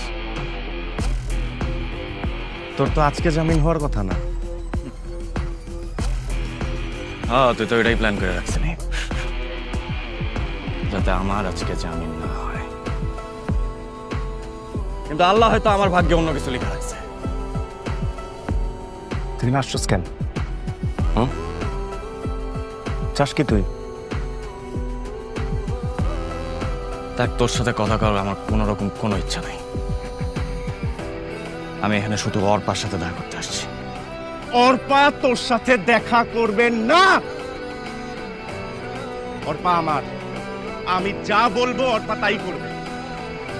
তোর তো আজকে জামিন হওয়ার কথা না। হ্যাঁ, তুই তো এটাই প্ল্যান করে রাখছিস যাতে আমার আজকে জামিন না হয়। কিন্তু আল্লাহ হয়তো আমার ভাগ্যে অন্য কিছু লেখা রাখছে। তুই নাচছস কেন? চাস কি তুই? দেখ, তোর সাথে কথা করার আমার কোনো রকম কোনো ইচ্ছা নেই। আমি এখানে শুধু অর্পার সাথে দেখা করতে আসছি। অর্পা তোর সাথে দেখা করবেন না। অর্পা আমার, আমি যা বলবো অর্পা তাই করবে।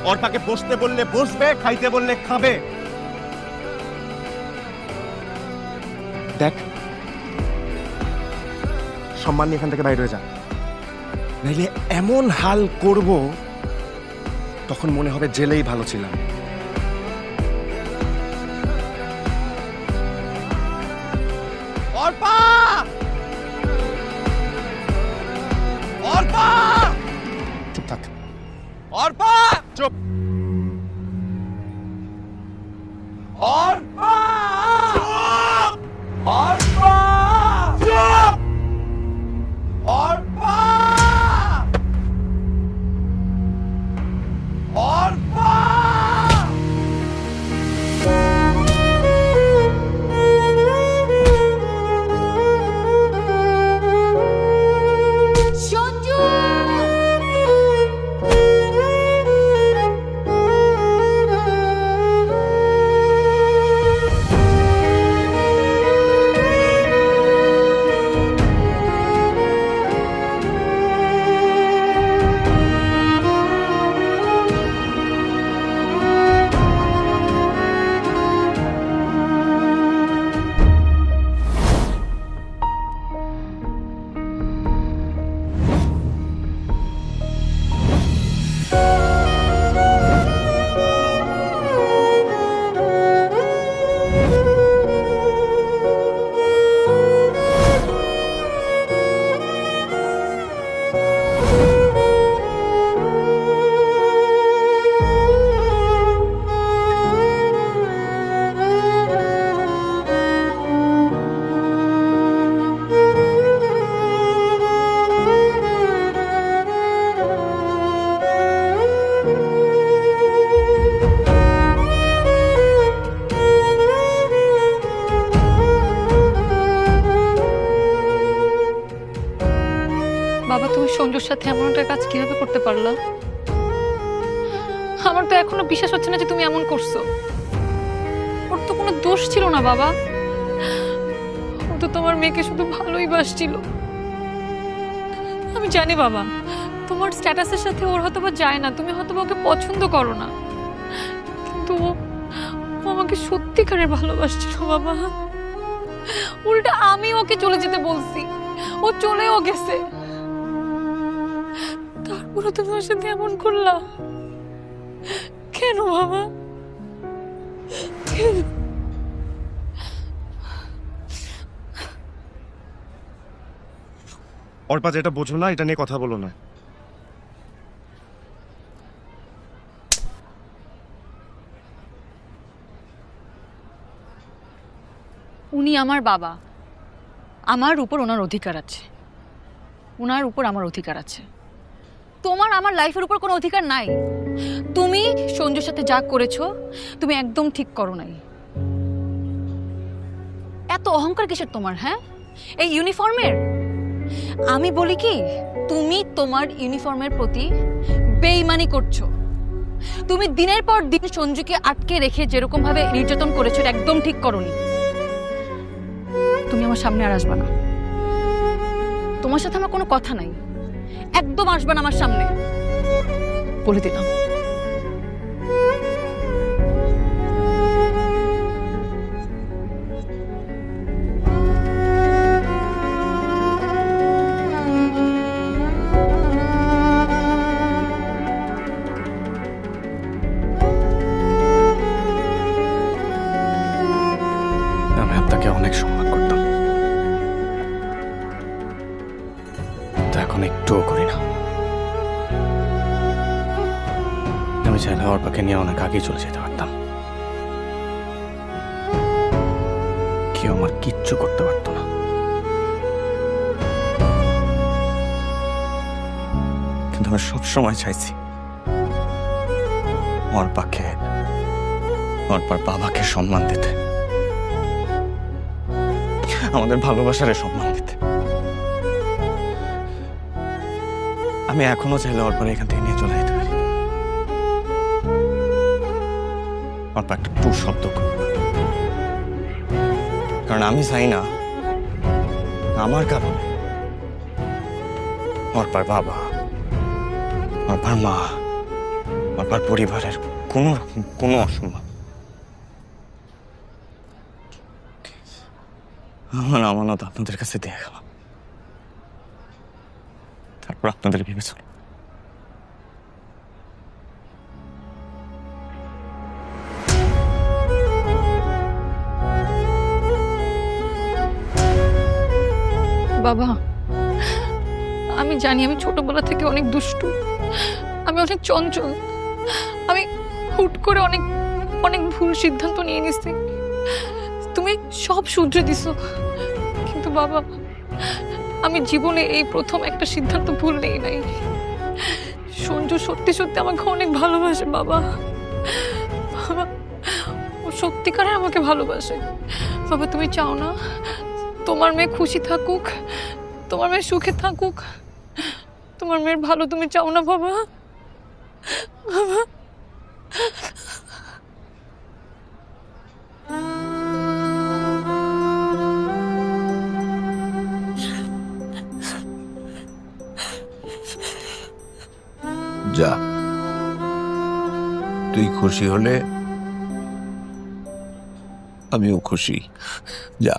অর্পাকে বসতে বললে বসবে, খাইতে বললে খাবে। দেখ, সম্মান নিয়ে এখান থেকে বাইরে হয়ে যা, নাইলে এমন হাল করব তখন মনে হবে জেলেই ভালো ছিলাম। অর্পা! অর্পা! চুপ থাক। অর্পা! চুপ। অর্পা! চুপ! অর্পা! চুপ! অর্পা! অর্পা! বাবা, তুমি সঞ্জুর সাথে এমন একটা কাজ কিভাবে করতে পারলা? আমার তো এখনো বিশ্বাস হচ্ছে না যে তুমি এমন করছো। ওর তো কোনো দোষ ছিল না বাবা, ও তো তোমার মেয়েকে শুধু ভালোই বাসছিল। আমি জানি বাবা, তোমার স্ট্যাটাসের সাথে ওর হয়তো বা যায় না, তুমি হয়তো ওকে পছন্দ করো না, কিন্তু ও আমাকে সত্যিকারের ভালোবাসছিল বাবা। উল্টা আমি ওকে চলে যেতে বলছি, ও চলেও গেছে, তারপরে তুমি ওর সাথে এমন করলা কেন বাবা? কেন? অর্পা, যেটা বোঝো না এটা নিয়ে কথা বলো না। উনি আমার বাবা, আমার উপর ওনার অধিকার আছে, ওনার উপর আমার অধিকার আছে। তোমার আমার লাইফের উপর কোনো অধিকার নাই। তুমি সঞ্জুর সাথে যা করেছো তুমি একদম ঠিক করো নাই। এত অহংকার কিসের তোমার? হ্যাঁ, এই ইউনিফর্মের? আমি বলি কি, তুমি তোমার ইউনিফর্মের প্রতি বেইমানি করছো। তুমি দিনের পর দিন সঞ্জুকে আটকে রেখে যেরকম ভাবে নির্যাতন করেছো এটা একদম ঠিক করোনি। তুমি আমার সামনে আর আসবা না, তোমার সাথে আমার কোনো কথা নাই, একদম আসবা না আমার সামনে, বলে দিলাম। আমি আপনাকে অনেক সম্মান করতাম, তো এখন একটুও করি না। আমি চাইলে অর্পাকে নিয়ে অনেক আগেই চলে যেতে পারতাম, কেউ আমার কিচ্ছু করতে পারতো না। কিন্তু আমি সবসময় চাইছি অর্পাকে, অর্পার বাবাকে সম্মান দিতে, আমাদের ভালোবাসারে সম্মান দিতে। আমি এখনো চাইলে অর্পার এখান থেকে নিয়ে চলে যেতে পারি। অর্পা একটা টু শব্দ করবে, কারণ আমি চাই না আমার কারণে অর্পার বাবা, অর্পার মা, অর্পার পরিবারের কোনো অসম্মান। আমার আমানত আপনাদের কাছে দিয়ে গেলাম, তারপর আপনাদের ভেবে চল। বাবা, আমি জানি আমি ছোটবেলা থেকে অনেক দুষ্টু, আমি অনেক চঞ্চল, আমি হুট করে অনেক অনেক ভুল সিদ্ধান্ত নিয়ে নিছি। তুমি সব শুধরে দিছো, কিন্তু বাবা আমি জীবনে এই প্রথম একটা সিদ্ধান্ত ভুল নেই নাই। সঞ্জু সত্যি সত্যি আমাকে অনেক ভালোবাসে বাবা, বাবা ও সত্যিকারে আমাকে ভালোবাসে। বাবা তুমি চাও না তোমার মেয়ে খুশি থাকুক, তোমার মেয়ে সুখে থাকুক, তোমার মেয়ের ভালো তুমি চাও না বাবা? বাবা যা, তুই খুশি হলে আমিও খুশি। যা।